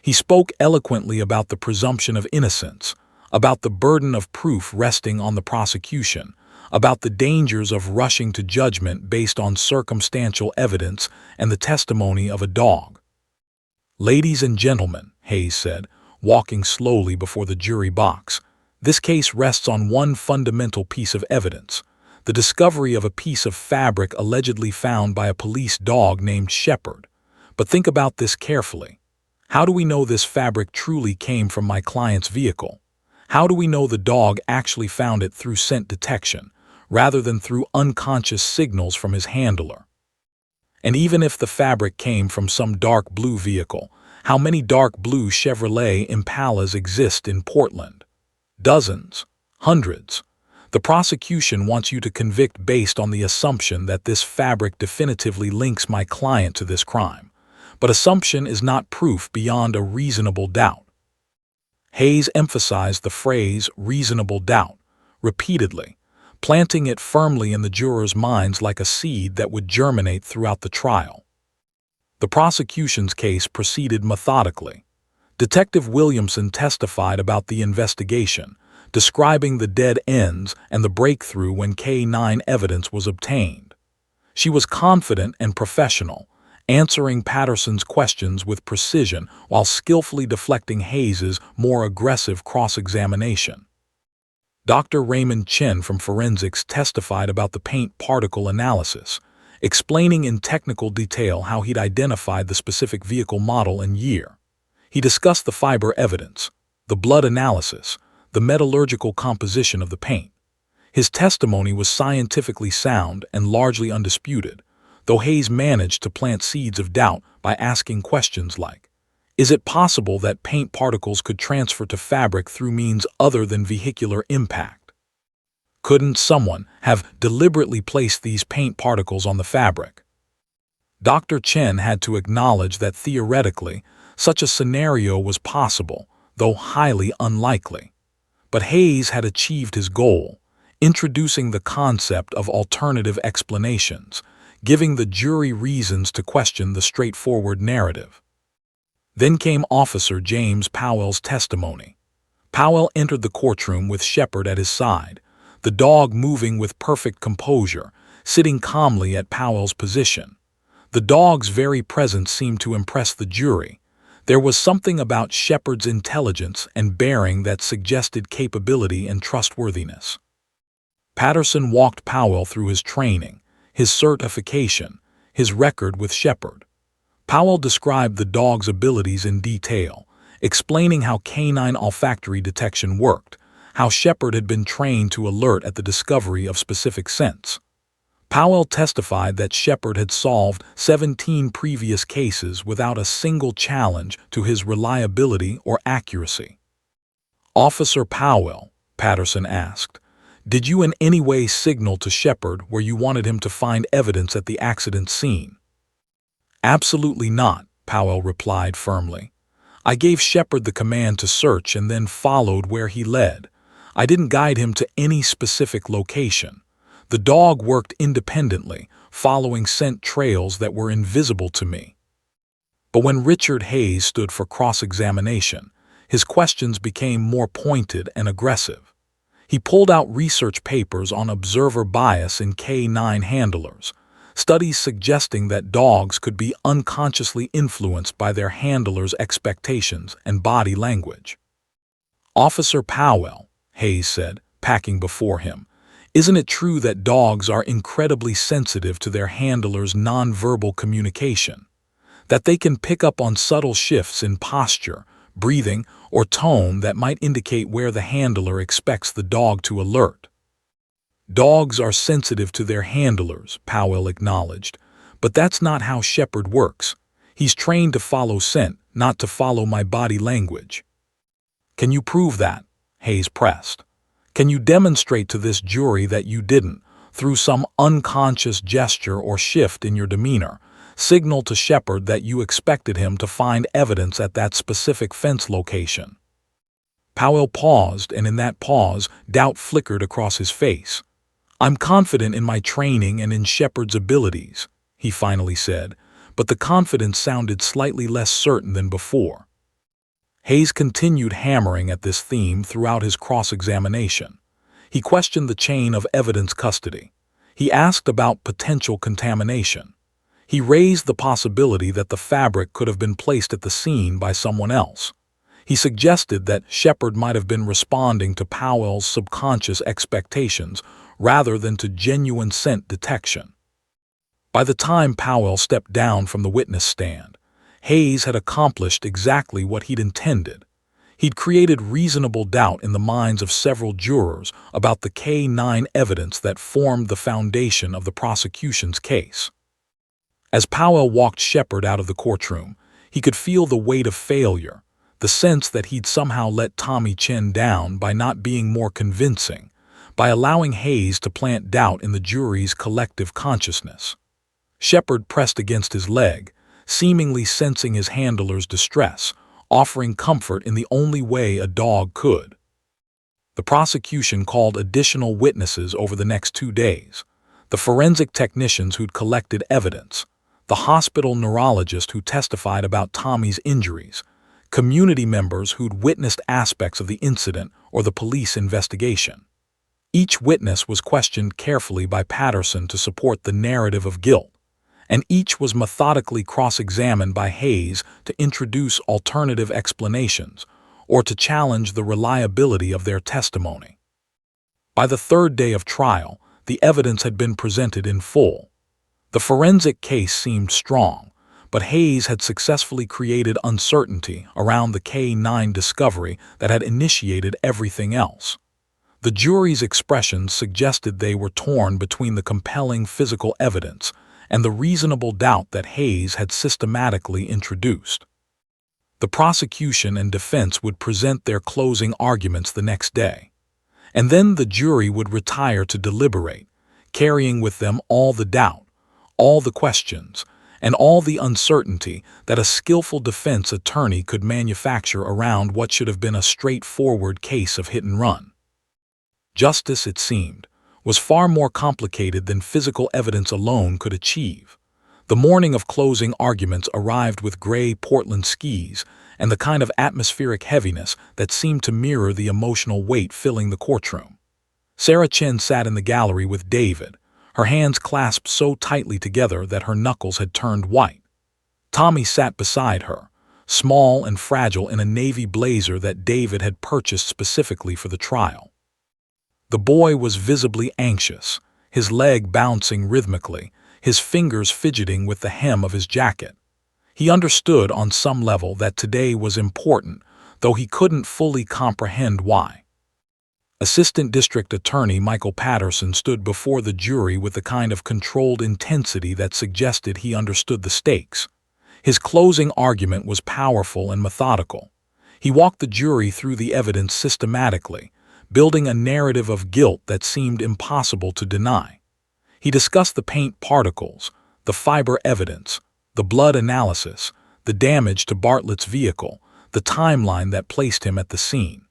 He spoke eloquently about the presumption of innocence, about the burden of proof resting on the prosecution, about the dangers of rushing to judgment based on circumstantial evidence and the testimony of a dog. "Ladies and gentlemen," Hayes said, walking slowly before the jury box, "this case rests on one fundamental piece of evidence, the discovery of a piece of fabric allegedly found by a police dog named Shepard. But think about this carefully. How do we know this fabric truly came from my client's vehicle? How do we know the dog actually found it through scent detection, rather than through unconscious signals from his handler? And even if the fabric came from some dark blue vehicle, how many dark blue Chevrolet Impalas exist in Portland? Dozens, hundreds. The prosecution wants you to convict based on the assumption that this fabric definitively links my client to this crime. But assumption is not proof beyond a reasonable doubt." Hayes emphasized the phrase reasonable doubt repeatedly, planting it firmly in the jurors' minds like a seed that would germinate throughout the trial. The prosecution's case proceeded methodically. Detective Williamson testified about the investigation, describing the dead ends and the breakthrough when K-9 evidence was obtained. She was confident and professional, answering Patterson's questions with precision while skillfully deflecting Hayes's more aggressive cross-examination. Dr. Raymond Chen from forensics testified about the paint particle analysis, explaining in technical detail how he'd identified the specific vehicle model and year. He discussed the fiber evidence, the blood analysis, the metallurgical composition of the paint. His testimony was scientifically sound and largely undisputed, though Hayes managed to plant seeds of doubt by asking questions like, is it possible that paint particles could transfer to fabric through means other than vehicular impact? Couldn't someone have deliberately placed these paint particles on the fabric? Dr. Chen had to acknowledge that theoretically, such a scenario was possible, though highly unlikely. But Hayes had achieved his goal, introducing the concept of alternative explanations, giving the jury reasons to question the straightforward narrative. Then came Officer James Powell's testimony. Powell entered the courtroom with Shepard at his side, the dog moving with perfect composure, sitting calmly at Powell's position. The dog's very presence seemed to impress the jury. There was something about Shepard's intelligence and bearing that suggested capability and trustworthiness. Patterson walked Powell through his training, his certification, his record with Shepard. Powell described the dog's abilities in detail, explaining how canine olfactory detection worked, how Shepard had been trained to alert at the discovery of specific scents. Powell testified that Shepard had solved 17 previous cases without a single challenge to his reliability or accuracy. Officer Powell, Patterson asked, did you in any way signal to Shepard where you wanted him to find evidence at the accident scene? Absolutely not, Powell replied firmly. I gave Shepard the command to search and then followed where he led. I didn't guide him to any specific location. The dog worked independently, following scent trails that were invisible to me. But when Richard Hayes stood for cross-examination, his questions became more pointed and aggressive. He pulled out research papers on observer bias in K9 handlers, studies suggesting that dogs could be unconsciously influenced by their handlers' expectations and body language. Officer Powell, Hayes said, packing before him, isn't it true that dogs are incredibly sensitive to their handlers' nonverbal communication? That they can pick up on subtle shifts in posture, breathing, or tone that might indicate where the handler expects the dog to alert? Dogs are sensitive to their handlers, Powell acknowledged, but that's not how Shepard works. He's trained to follow scent, not to follow my body language. Can you prove that? Hayes pressed. Can you demonstrate to this jury that you didn't, through some unconscious gesture or shift in your demeanor, signal to Shepard that you expected him to find evidence at that specific fence location? Powell paused, and in that pause, doubt flickered across his face. I'm confident in my training and in Shepard's abilities, he finally said, but the confidence sounded slightly less certain than before. Hayes continued hammering at this theme throughout his cross-examination. He questioned the chain of evidence custody. He asked about potential contamination. He raised the possibility that the fabric could have been placed at the scene by someone else. He suggested that Shepard might have been responding to Powell's subconscious expectations rather than to genuine scent detection. By the time Powell stepped down from the witness stand, Hayes had accomplished exactly what he'd intended. He'd created reasonable doubt in the minds of several jurors about the K9 evidence that formed the foundation of the prosecution's case. As Powell walked Shepard out of the courtroom, he could feel the weight of failure, the sense that he'd somehow let Tommy Chen down by not being more convincing, by allowing Hayes to plant doubt in the jury's collective consciousness. Shepard pressed against his leg, seemingly sensing his handler's distress, offering comfort in the only way a dog could. The prosecution called additional witnesses over the next 2 days: the forensic technicians who'd collected evidence, the hospital neurologist who testified about Tommy's injuries, community members who'd witnessed aspects of the incident or the police investigation. Each witness was questioned carefully by Patterson to support the narrative of guilt, and each was methodically cross-examined by Hayes to introduce alternative explanations or to challenge the reliability of their testimony. By the third day of trial, the evidence had been presented in full. The forensic case seemed strong, but Hayes had successfully created uncertainty around the K9 discovery that had initiated everything else. The jury's expressions suggested they were torn between the compelling physical evidence and the reasonable doubt that Hayes had systematically introduced. The prosecution and defense would present their closing arguments the next day, and then the jury would retire to deliberate, carrying with them all the doubt, all the questions, and all the uncertainty that a skillful defense attorney could manufacture around what should have been a straightforward case of hit and run. Justice, it seemed, was far more complicated than physical evidence alone could achieve. The morning of closing arguments arrived with gray Portland skis and the kind of atmospheric heaviness that seemed to mirror the emotional weight filling the courtroom. Sarah Chen sat in the gallery with David, her hands clasped so tightly together that her knuckles had turned white. Tommy sat beside her, small and fragile in a navy blazer that David had purchased specifically for the trial. The boy was visibly anxious, his leg bouncing rhythmically, his fingers fidgeting with the hem of his jacket. He understood on some level that today was important, though he couldn't fully comprehend why. Assistant District Attorney Michael Patterson stood before the jury with the kind of controlled intensity that suggested he understood the stakes. His closing argument was powerful and methodical. He walked the jury through the evidence systematically, building a narrative of guilt that seemed impossible to deny. He discussed the paint particles, the fiber evidence, the blood analysis, the damage to Bartlett's vehicle, the timeline that placed him at the scene.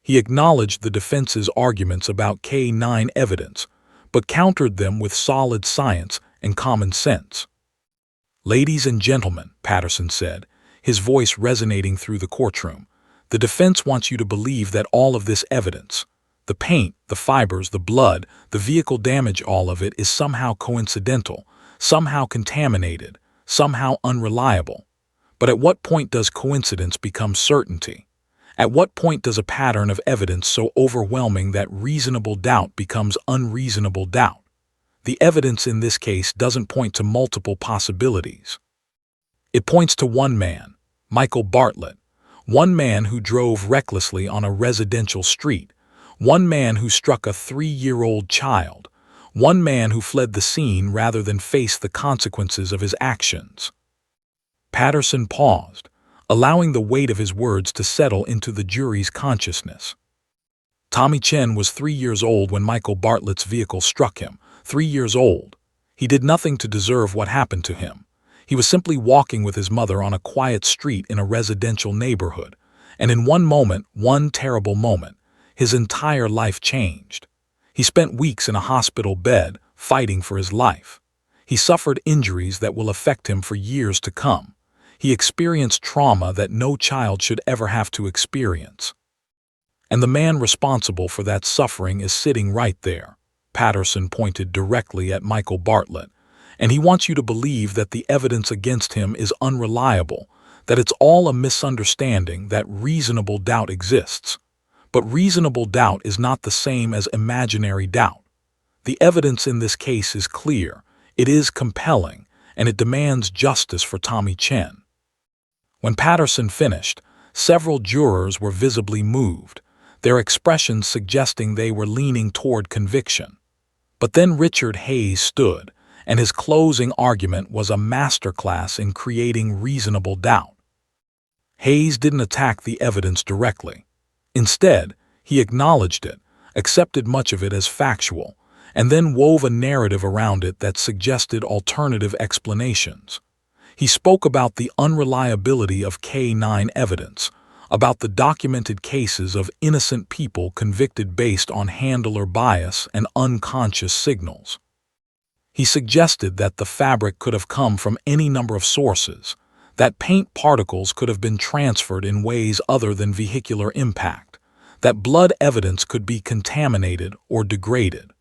He acknowledged the defense's arguments about K9 evidence, but countered them with solid science and common sense. "Ladies and gentlemen," Patterson said, his voice resonating through the courtroom, "the defense wants you to believe that all of this evidence, the paint, the fibers, the blood, the vehicle damage, all of it is somehow coincidental, somehow contaminated, somehow unreliable. But at what point does coincidence become certainty? At what point does a pattern of evidence so overwhelming that reasonable doubt becomes unreasonable doubt? The evidence in this case doesn't point to multiple possibilities. It points to one man, Michael Bartlett, one man who drove recklessly on a residential street, one man who struck a 3-year-old child, one man who fled the scene rather than face the consequences of his actions." Patterson paused, allowing the weight of his words to settle into the jury's consciousness. Tommy Chen was 3 years old when Michael Bartlett's vehicle struck him. 3 years old. He did nothing to deserve what happened to him. He was simply walking with his mother on a quiet street in a residential neighborhood, and in one moment, one terrible moment, his entire life changed. He spent weeks in a hospital bed, fighting for his life. He suffered injuries that will affect him for years to come. He experienced trauma that no child should ever have to experience. And the man responsible for that suffering is sitting right there. Patterson pointed directly at Michael Bartlett, and he wants you to believe that the evidence against him is unreliable, that it's all a misunderstanding, that reasonable doubt exists. But reasonable doubt is not the same as imaginary doubt. The evidence in this case is clear, it is compelling, and it demands justice for Tommy Chen. When Patterson finished, several jurors were visibly moved, their expressions suggesting they were leaning toward conviction. But then Richard Hayes stood, and his closing argument was a masterclass in creating reasonable doubt. Hayes didn't attack the evidence directly. Instead, he acknowledged it, accepted much of it as factual, and then wove a narrative around it that suggested alternative explanations. He spoke about the unreliability of K9 evidence, about the documented cases of innocent people convicted based on handler bias and unconscious signals. He suggested that the fabric could have come from any number of sources, that paint particles could have been transferred in ways other than vehicular impact, that blood evidence could be contaminated or degraded.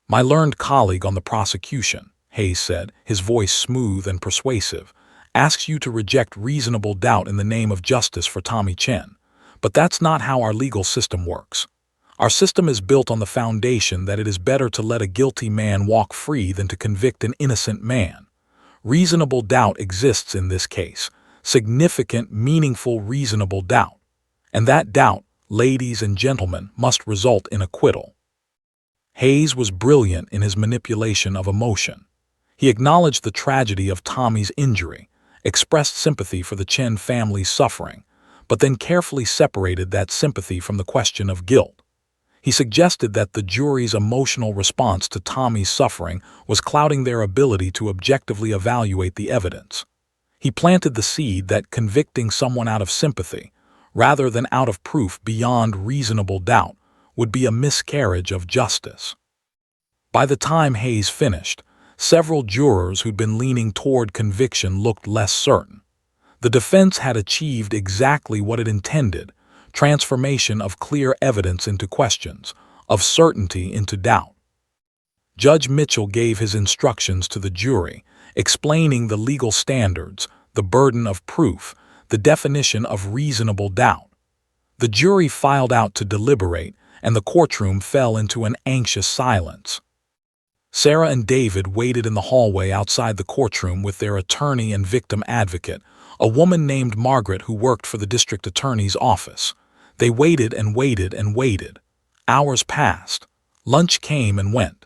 "My learned colleague on the prosecution," Hayes said, his voice smooth and persuasive, asks you to reject reasonable doubt in the name of justice for Tommy Chen. But that's not how our legal system works. Our system is built on the foundation that it is better to let a guilty man walk free than to convict an innocent man. Reasonable doubt exists in this case, significant, meaningful, reasonable doubt. And that doubt, ladies and gentlemen, must result in acquittal. Hayes was brilliant in his manipulation of emotion. He acknowledged the tragedy of Tommy's injury, expressed sympathy for the Chen family's suffering, but then carefully separated that sympathy from the question of guilt. He suggested that the jury's emotional response to Tommy's suffering was clouding their ability to objectively evaluate the evidence. He planted the seed that convicting someone out of sympathy, rather than out of proof beyond reasonable doubt, would be a miscarriage of justice. By the time Hayes finished, several jurors who'd been leaning toward conviction looked less certain. The defense had achieved exactly what it intended: transformation of clear evidence into questions, of certainty into doubt. Judge Mitchell gave his instructions to the jury, explaining the legal standards, the burden of proof, the definition of reasonable doubt. The jury filed out to deliberate, and the courtroom fell into an anxious silence. Sarah and David waited in the hallway outside the courtroom with their attorney and victim advocate, a woman named Margaret who worked for the district attorney's office. They waited and waited and waited. Hours passed. Lunch came and went.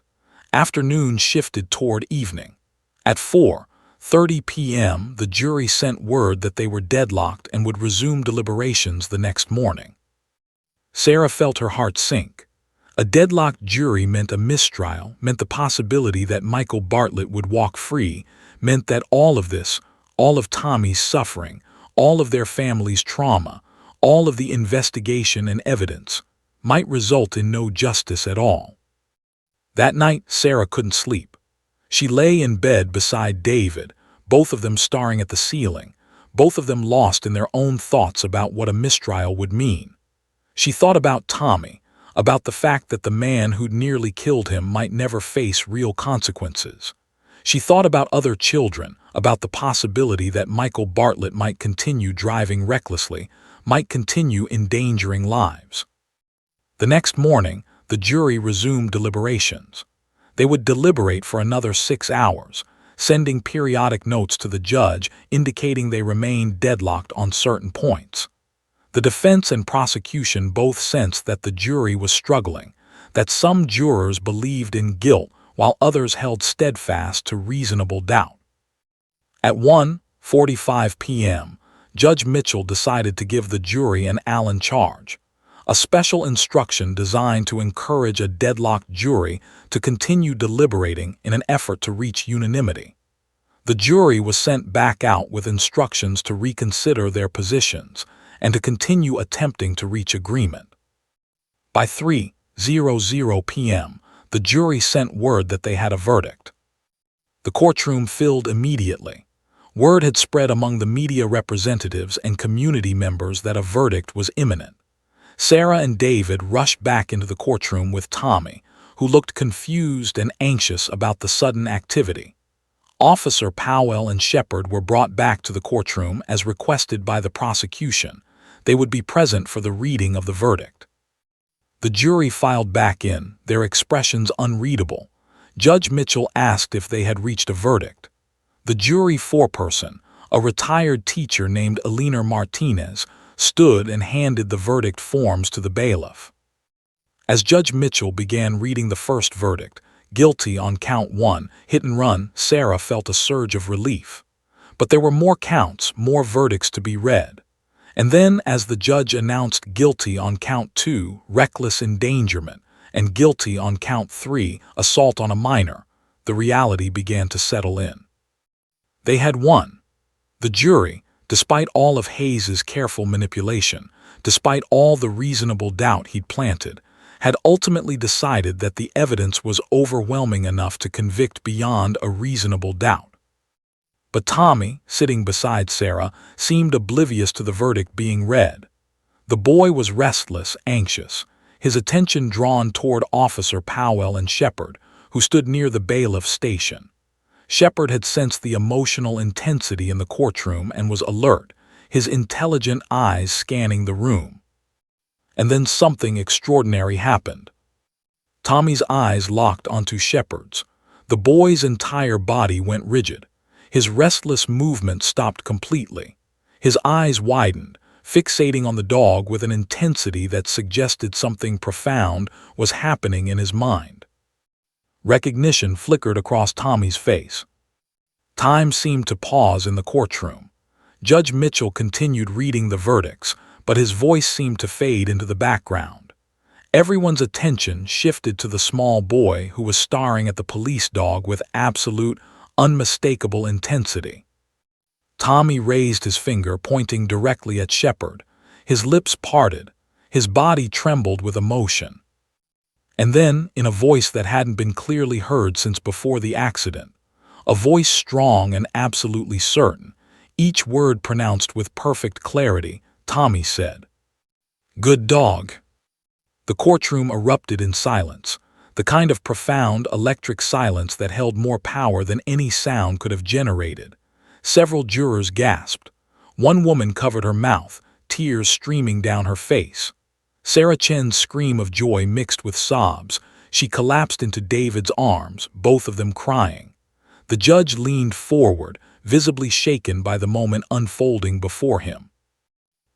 Afternoon shifted toward evening. At 4:30 p.m., the jury sent word that they were deadlocked and would resume deliberations the next morning. Sarah felt her heart sink. A deadlocked jury meant a mistrial, meant the possibility that Michael Bartlett would walk free, meant that all of this, all of Tommy's suffering, all of their family's trauma, all of the investigation and evidence, might result in no justice at all. That night, Sarah couldn't sleep. She lay in bed beside David, both of them staring at the ceiling, both of them lost in their own thoughts about what a mistrial would mean. She thought about Tommy, about the fact that the man who'd nearly killed him might never face real consequences. She thought about other children, about the possibility that Michael Bartlett might continue driving recklessly, might continue endangering lives. The next morning, the jury resumed deliberations. They would deliberate for another 6 hours, sending periodic notes to the judge indicating they remained deadlocked on certain points. The defense and prosecution both sensed that the jury was struggling, that some jurors believed in guilt while others held steadfast to reasonable doubt. At 1:45 p.m., Judge Mitchell decided to give the jury an Allen charge, a special instruction designed to encourage a deadlocked jury to continue deliberating in an effort to reach unanimity. The jury was sent back out with instructions to reconsider their positions and to continue attempting to reach agreement. By 3:00 p.m., the jury sent word that they had a verdict. The courtroom filled immediately. Word had spread among the media representatives and community members that a verdict was imminent. Sarah and David rushed back into the courtroom with Tommy, who looked confused and anxious about the sudden activity. Officer Powell and Shepard were brought back to the courtroom as requested by the prosecution. They would be present for the reading of the verdict. The jury filed back in, their expressions unreadable. Judge Mitchell asked if they had reached a verdict. The jury foreperson, a retired teacher named Elena Martinez, stood and handed the verdict forms to the bailiff. As Judge Mitchell began reading the first verdict, guilty on count 1, hit and run, Sarah felt a surge of relief. But there were more counts, more verdicts to be read. And then, as the judge announced guilty on count 2, reckless endangerment, and guilty on count 3, assault on a minor, the reality began to settle in. They had won. The jury, despite all of Hayes's careful manipulation, despite all the reasonable doubt he'd planted, had ultimately decided that the evidence was overwhelming enough to convict beyond a reasonable doubt. But Tommy, sitting beside Sarah, seemed oblivious to the verdict being read. The boy was restless, anxious, his attention drawn toward Officer Powell and Shepard, who stood near the bailiff's station. Shepard had sensed the emotional intensity in the courtroom and was alert, his intelligent eyes scanning the room. And then something extraordinary happened. Tommy's eyes locked onto Shepard's. The boy's entire body went rigid. His restless movement stopped completely. His eyes widened, fixating on the dog with an intensity that suggested something profound was happening in his mind. Recognition flickered across Tommy's face. Time seemed to pause in the courtroom. Judge Mitchell continued reading the verdicts, but his voice seemed to fade into the background. Everyone's attention shifted to the small boy who was staring at the police dog with absolute, unmistakable intensity. Tommy raised his finger, pointing directly at Shepard. His lips parted. His body trembled with emotion. And then, in a voice that hadn't been clearly heard since before the accident, a voice strong and absolutely certain, each word pronounced with perfect clarity, Tommy said, "Good dog." The courtroom erupted in silence, the kind of profound, electric silence that held more power than any sound could have generated. Several jurors gasped. One woman covered her mouth, tears streaming down her face. Sarah Chen's scream of joy mixed with sobs. She collapsed into David's arms, both of them crying. The judge leaned forward, visibly shaken by the moment unfolding before him.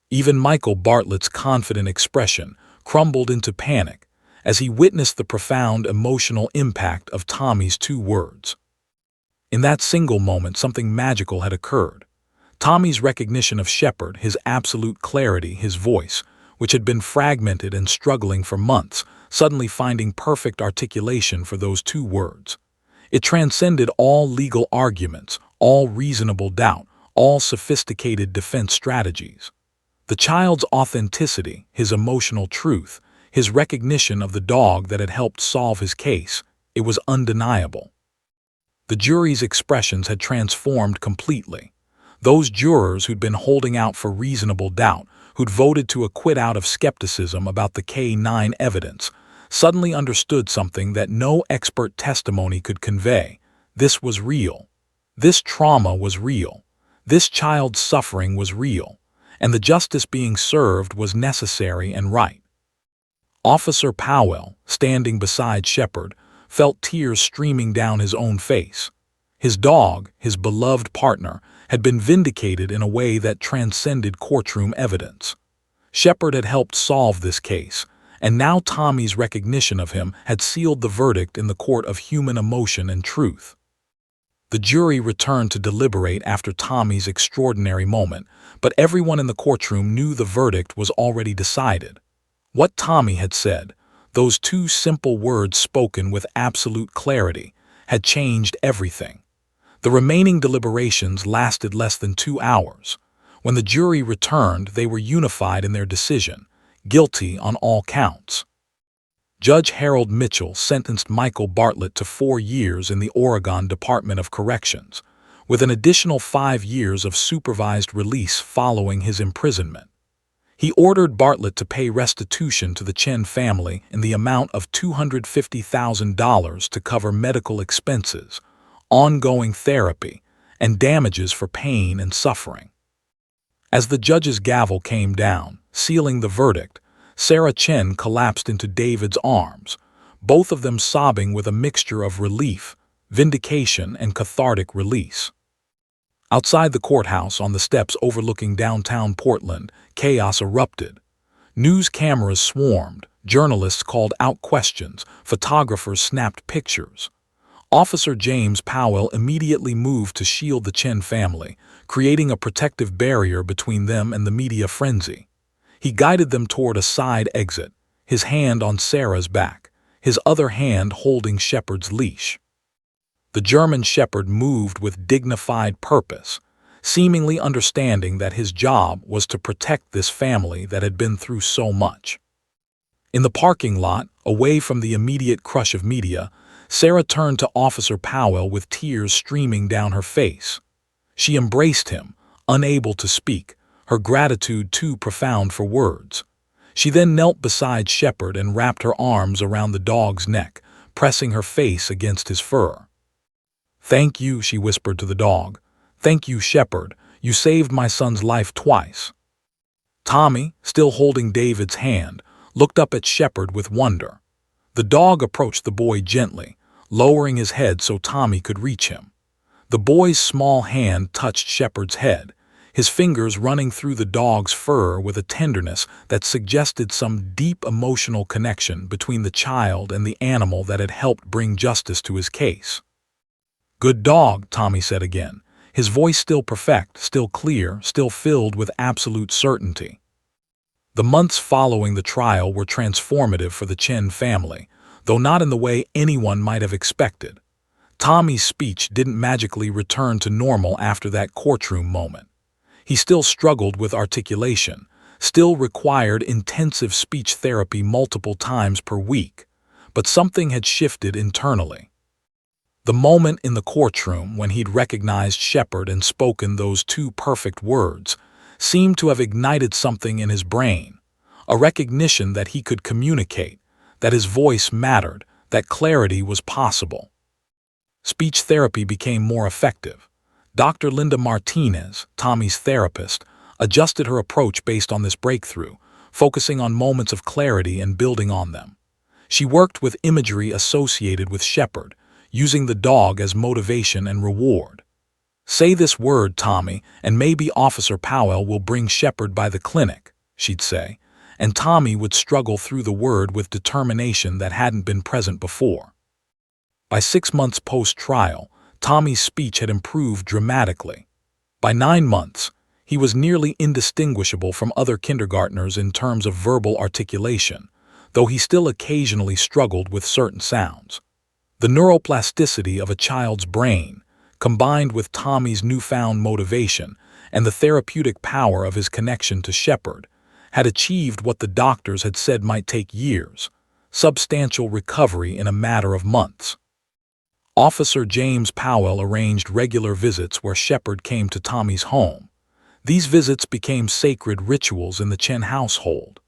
Even Michael Bartlett's confident expression crumbled into panic as he witnessed the profound emotional impact of Tommy's two words. In that single moment, something magical had occurred. Tommy's recognition of Shepard, his absolute clarity, his voice, which had been fragmented and struggling for months, suddenly finding perfect articulation for those two words. It transcended all legal arguments, all reasonable doubt, all sophisticated defense strategies. The child's authenticity, his emotional truth, his recognition of the dog that had helped solve his case, it was undeniable. The jury's expressions had transformed completely. Those jurors who'd been holding out for reasonable doubt, who'd voted to acquit out of skepticism about the K-9 evidence, suddenly understood something that no expert testimony could convey. This was real. This trauma was real. This child's suffering was real. And the justice being served was necessary and right. Officer Powell, standing beside Shepard, felt tears streaming down his own face. His dog, his beloved partner, had been vindicated in a way that transcended courtroom evidence. Shepard had helped solve this case, and now Tommy's recognition of him had sealed the verdict in the court of human emotion and truth. The jury returned to deliberate after Tommy's extraordinary moment, but everyone in the courtroom knew the verdict was already decided. What Tommy had said, those two simple words spoken with absolute clarity, had changed everything. The remaining deliberations lasted less than 2 hours. When the jury returned, they were unified in their decision, guilty on all counts. Judge Harold Mitchell sentenced Michael Bartlett to 4 years in the Oregon Department of Corrections, with an additional 5 years of supervised release following his imprisonment. He ordered Bartlett to pay restitution to the Chen family in the amount of $250,000 to cover medical expenses, ongoing therapy, and damages for pain and suffering. As the judge's gavel came down, sealing the verdict, Sarah Chen collapsed into David's arms, both of them sobbing with a mixture of relief, vindication, and cathartic release. Outside the courthouse, on the steps overlooking downtown Portland, chaos erupted. News cameras swarmed, journalists called out questions, photographers snapped pictures. Officer James Powell immediately moved to shield the Chen family, creating a protective barrier between them and the media frenzy. He guided them toward a side exit, his hand on Sarah's back, his other hand holding Shepard's leash. The German Shepherd moved with dignified purpose, seemingly understanding that his job was to protect this family that had been through so much. In the parking lot, away from the immediate crush of media, Sarah turned to Officer Powell with tears streaming down her face. She embraced him, unable to speak, her gratitude too profound for words. She then knelt beside Shepard and wrapped her arms around the dog's neck, pressing her face against his fur. "Thank you," she whispered to the dog. "Thank you, Shepherd. You saved my son's life twice." Tommy, still holding David's hand, looked up at Shepherd with wonder. The dog approached the boy gently, lowering his head so Tommy could reach him. The boy's small hand touched Shepherd's head, his fingers running through the dog's fur with a tenderness that suggested some deep emotional connection between the child and the animal that had helped bring justice to his case. "Good dog," Tommy said again, his voice still perfect, still clear, still filled with absolute certainty. The months following the trial were transformative for the Chen family, though not in the way anyone might have expected. Tommy's speech didn't magically return to normal after that courtroom moment. He still struggled with articulation, still required intensive speech therapy multiple times per week, but something had shifted internally. The moment in the courtroom when he'd recognized Shepherd and spoken those two perfect words seemed to have ignited something in his brain, a recognition that he could communicate, that his voice mattered, that clarity was possible. Speech therapy became more effective. Dr. Linda Martinez, Tommy's therapist, adjusted her approach based on this breakthrough, focusing on moments of clarity and building on them. She worked with imagery associated with Shepherd, using the dog as motivation and reward. "Say this word, Tommy, and maybe Officer Powell will bring Shepherd by the clinic," she'd say, and Tommy would struggle through the word with determination that hadn't been present before. By 6 months post-trial, Tommy's speech had improved dramatically. By 9 months, he was nearly indistinguishable from other kindergartners in terms of verbal articulation, though he still occasionally struggled with certain sounds. The neuroplasticity of a child's brain, combined with Tommy's newfound motivation and the therapeutic power of his connection to Shepherd, had achieved what the doctors had said might take years, substantial recovery in a matter of months. Officer James Powell arranged regular visits where Shepherd came to Tommy's home. These visits became sacred rituals in the Chen household.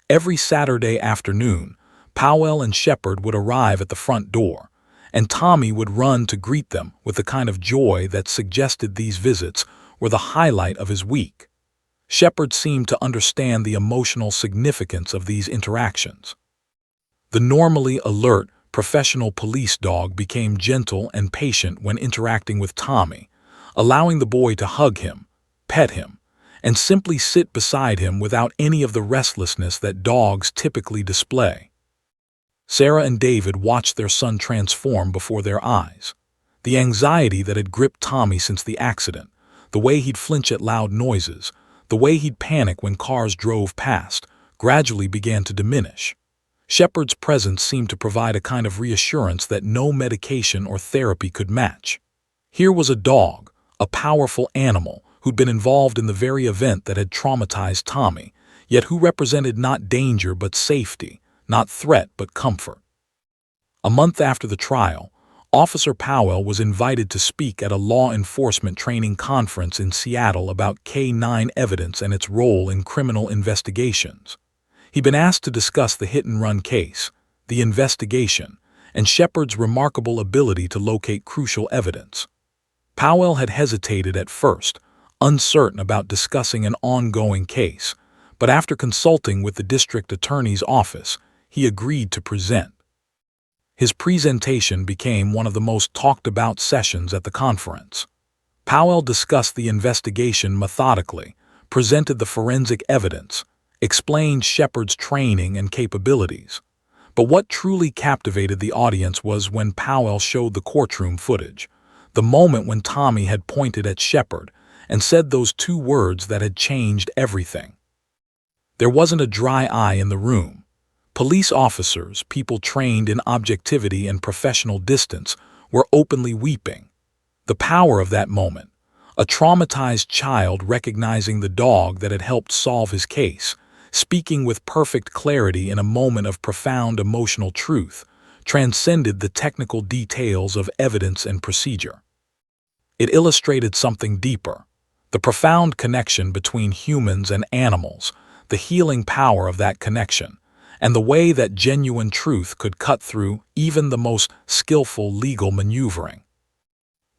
Every Saturday afternoon, Powell and Shepherd would arrive at the front door, and Tommy would run to greet them with the kind of joy that suggested these visits were the highlight of his week. Shepherd seemed to understand the emotional significance of these interactions. The normally alert, professional police dog became gentle and patient when interacting with Tommy, allowing the boy to hug him, pet him, and simply sit beside him without any of the restlessness that dogs typically display. Sarah and David watched their son transform before their eyes. The anxiety that had gripped Tommy since the accident, the way he'd flinch at loud noises, the way he'd panic when cars drove past, gradually began to diminish. Shepherd's presence seemed to provide a kind of reassurance that no medication or therapy could match. Here was a dog, a powerful animal, who'd been involved in the very event that had traumatized Tommy, yet who represented not danger but safety, not threat but comfort. A month after the trial, Officer Powell was invited to speak at a law enforcement training conference in Seattle about K-9 evidence and its role in criminal investigations. He'd been asked to discuss the hit-and-run case, the investigation, and Shepherd's remarkable ability to locate crucial evidence. Powell had hesitated at first, uncertain about discussing an ongoing case, but after consulting with the district attorney's office, he agreed to present. His presentation became one of the most talked-about sessions at the conference. Powell discussed the investigation methodically, presented the forensic evidence, explained Shepherd's training and capabilities. But what truly captivated the audience was when Powell showed the courtroom footage, the moment when Tommy had pointed at Shepherd and said those two words that had changed everything. There wasn't a dry eye in the room. Police officers, people trained in objectivity and professional distance, were openly weeping. The power of that moment, a traumatized child recognizing the dog that had helped solve his case, speaking with perfect clarity in a moment of profound emotional truth, transcended the technical details of evidence and procedure. It illustrated something deeper, the profound connection between humans and animals, the healing power of that connection, and the way that genuine truth could cut through even the most skillful legal maneuvering.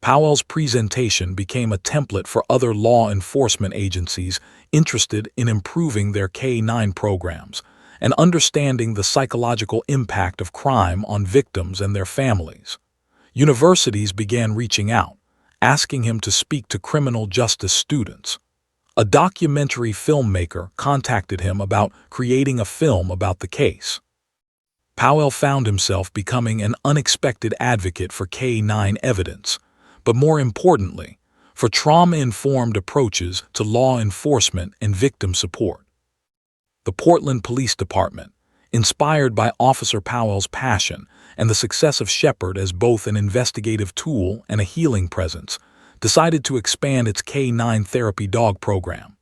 Powell's presentation became a template for other law enforcement agencies interested in improving their K-9 programs and understanding the psychological impact of crime on victims and their families. Universities began reaching out, asking him to speak to criminal justice students. A documentary filmmaker contacted him about creating a film about the case. Powell found himself becoming an unexpected advocate for K-9 evidence, but more importantly, for trauma-informed approaches to law enforcement and victim support. The Portland Police Department, inspired by Officer Powell's passion and the success of Shepard as both an investigative tool and a healing presence, decided to expand its K-9 therapy dog program.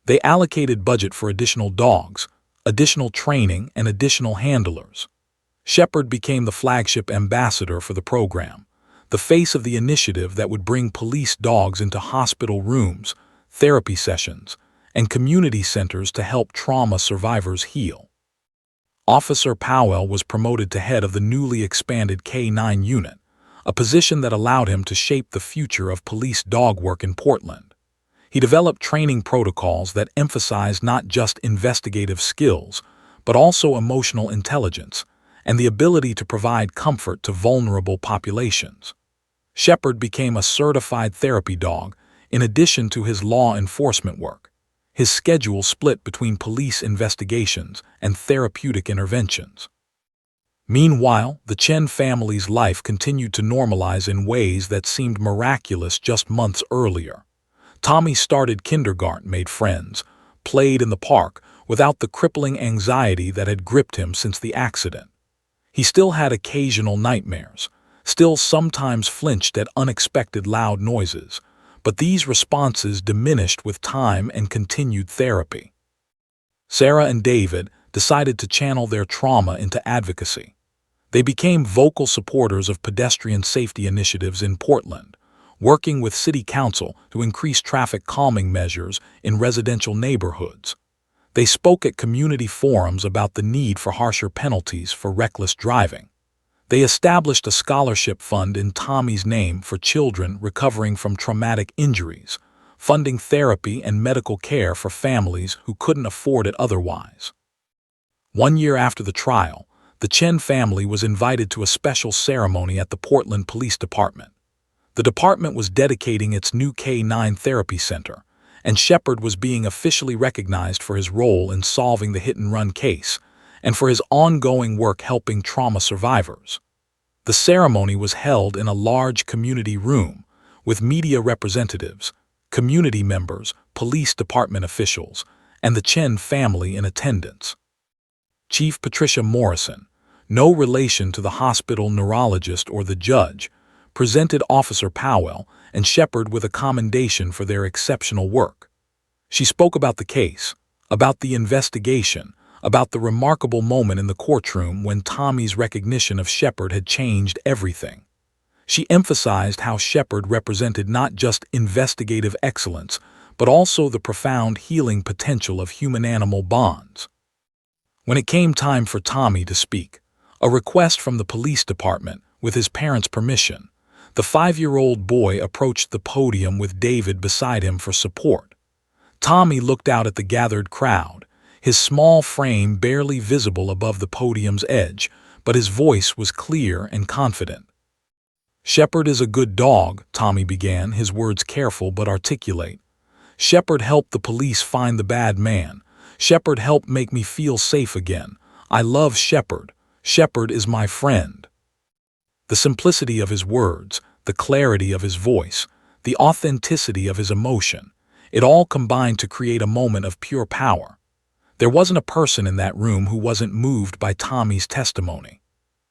They allocated budget for additional dogs, additional training, and additional handlers. Shepard became the flagship ambassador for the program, the face of the initiative that would bring police dogs into hospital rooms, therapy sessions, and community centers to help trauma survivors heal. Officer Powell was promoted to head of the newly expanded K-9 unit, a position that allowed him to shape the future of police dog work in Portland. He developed training protocols that emphasized not just investigative skills, but also emotional intelligence and the ability to provide comfort to vulnerable populations. Shepard became a certified therapy dog in addition to his law enforcement work. His schedule split between police investigations and therapeutic interventions. Meanwhile, the Chen family's life continued to normalize in ways that seemed miraculous just months earlier. Tommy started kindergarten, made friends, played in the park without the crippling anxiety that had gripped him since the accident. He still had occasional nightmares, still sometimes flinched at unexpected loud noises, but these responses diminished with time and continued therapy. Sarah and David decided to channel their trauma into advocacy. They became vocal supporters of pedestrian safety initiatives in Portland, working with City Council to increase traffic calming measures in residential neighborhoods. They spoke at community forums about the need for harsher penalties for reckless driving. They established a scholarship fund in Tommy's name for children recovering from traumatic injuries, funding therapy and medical care for families who couldn't afford it otherwise. 1 year after the trial, the Chen family was invited to a special ceremony at the Portland Police Department. The department was dedicating its new K-9 therapy center, and Shepard was being officially recognized for his role in solving the hit-and-run case and for his ongoing work helping trauma survivors. The ceremony was held in a large community room with media representatives, community members, police department officials, and the Chen family in attendance. Chief Patricia Morrison, no relation to the hospital neurologist or the judge, presented Officer Powell and Shepard with a commendation for their exceptional work. She spoke about the case, about the investigation, about the remarkable moment in the courtroom when Tommy's recognition of Shepard had changed everything. She emphasized how Shepard represented not just investigative excellence, but also the profound healing potential of human-animal bonds. When it came time for Tommy to speak, a request from the police department, with his parents' permission, the 5-year-old boy approached the podium with David beside him for support. Tommy looked out at the gathered crowd, his small frame barely visible above the podium's edge, but his voice was clear and confident. "Shepard is a good dog," Tommy began, his words careful but articulate. "Shepard helped the police find the bad man. Shepard helped make me feel safe again. I love Shepard. Shepard is my friend." The simplicity of his words, the clarity of his voice, the authenticity of his emotion, it all combined to create a moment of pure power. There wasn't a person in that room who wasn't moved by Tommy's testimony.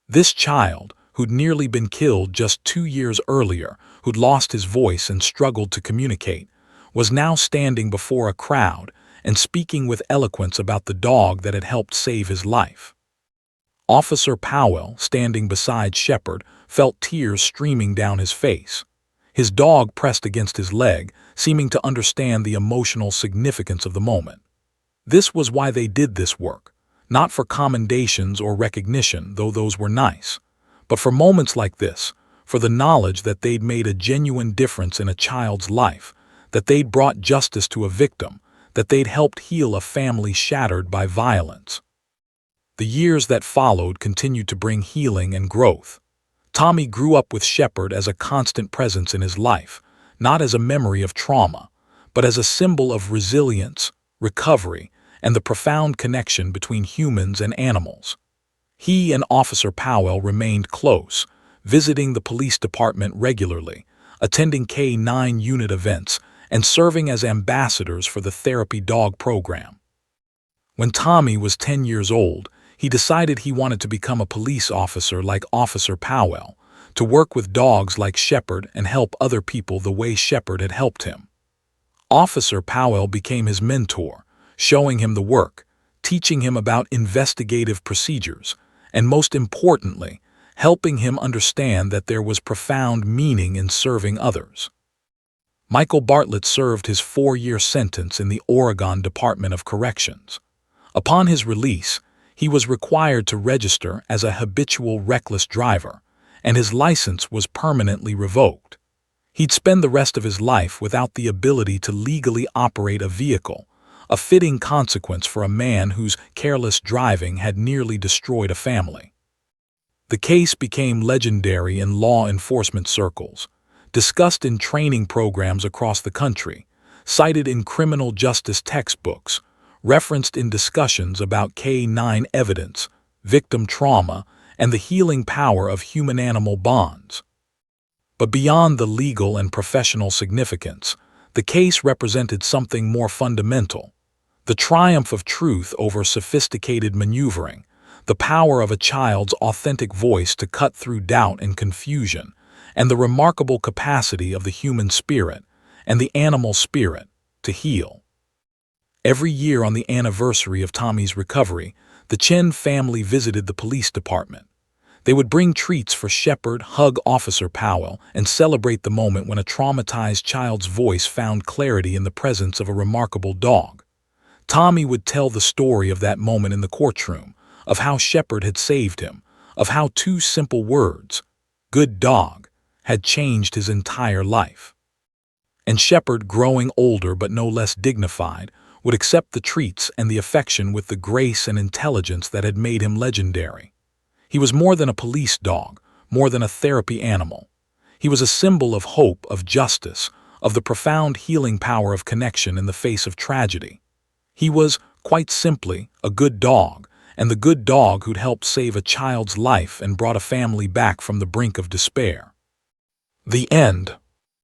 This child, who'd nearly been killed just 2 years earlier, who'd lost his voice and struggled to communicate, was now standing before a crowd and speaking with eloquence about the dog that had helped save his life. Officer Powell, standing beside Shepard, felt tears streaming down his face. His dog pressed against his leg, seeming to understand the emotional significance of the moment. This was why they did this work, not for commendations or recognition, though those were nice, but for moments like this, for the knowledge that they'd made a genuine difference in a child's life, that they'd brought justice to a victim, that they'd helped heal a family shattered by violence. The years that followed continued to bring healing and growth. Tommy grew up with Shepard as a constant presence in his life, not as a memory of trauma, but as a symbol of resilience, recovery, and the profound connection between humans and animals. He and Officer Powell remained close, visiting the police department regularly, attending K-9 unit events, and serving as ambassadors for the therapy dog program. When Tommy was 10 years old, he decided he wanted to become a police officer like Officer Powell, to work with dogs like Shepard and help other people the way Shepard had helped him. Officer Powell became his mentor, showing him the work, teaching him about investigative procedures, and most importantly, helping him understand that there was profound meaning in serving others. Michael Bartlett served his 4-year sentence in the Oregon Department of Corrections. Upon his release, he was required to register as a habitual reckless driver, and his license was permanently revoked. He'd spend the rest of his life without the ability to legally operate a vehicle, a fitting consequence for a man whose careless driving had nearly destroyed a family. The case became legendary in law enforcement circles, discussed in training programs across the country, cited in criminal justice textbooks, referenced in discussions about K-9 evidence, victim trauma, and the healing power of human-animal bonds. But beyond the legal and professional significance, the case represented something more fundamental: the triumph of truth over sophisticated maneuvering, the power of a child's authentic voice to cut through doubt and confusion, and the remarkable capacity of the human spirit and the animal spirit to heal. Every year on the anniversary of Tommy's recovery, the Chen family visited the police department. They would bring treats for Shepard, hug Officer Powell, and celebrate the moment when a traumatized child's voice found clarity in the presence of a remarkable dog. Tommy would tell the story of that moment in the courtroom, of how Shepard had saved him, of how 2 simple words, "good dog," had changed his entire life. And Shepard, growing older but no less dignified, would accept the treats and the affection with the grace and intelligence that had made him legendary. He was more than a police dog, more than a therapy animal. He was a symbol of hope, of justice, of the profound healing power of connection in the face of tragedy. He was, quite simply, a good dog, and the good dog who'd helped save a child's life and brought a family back from the brink of despair. The end.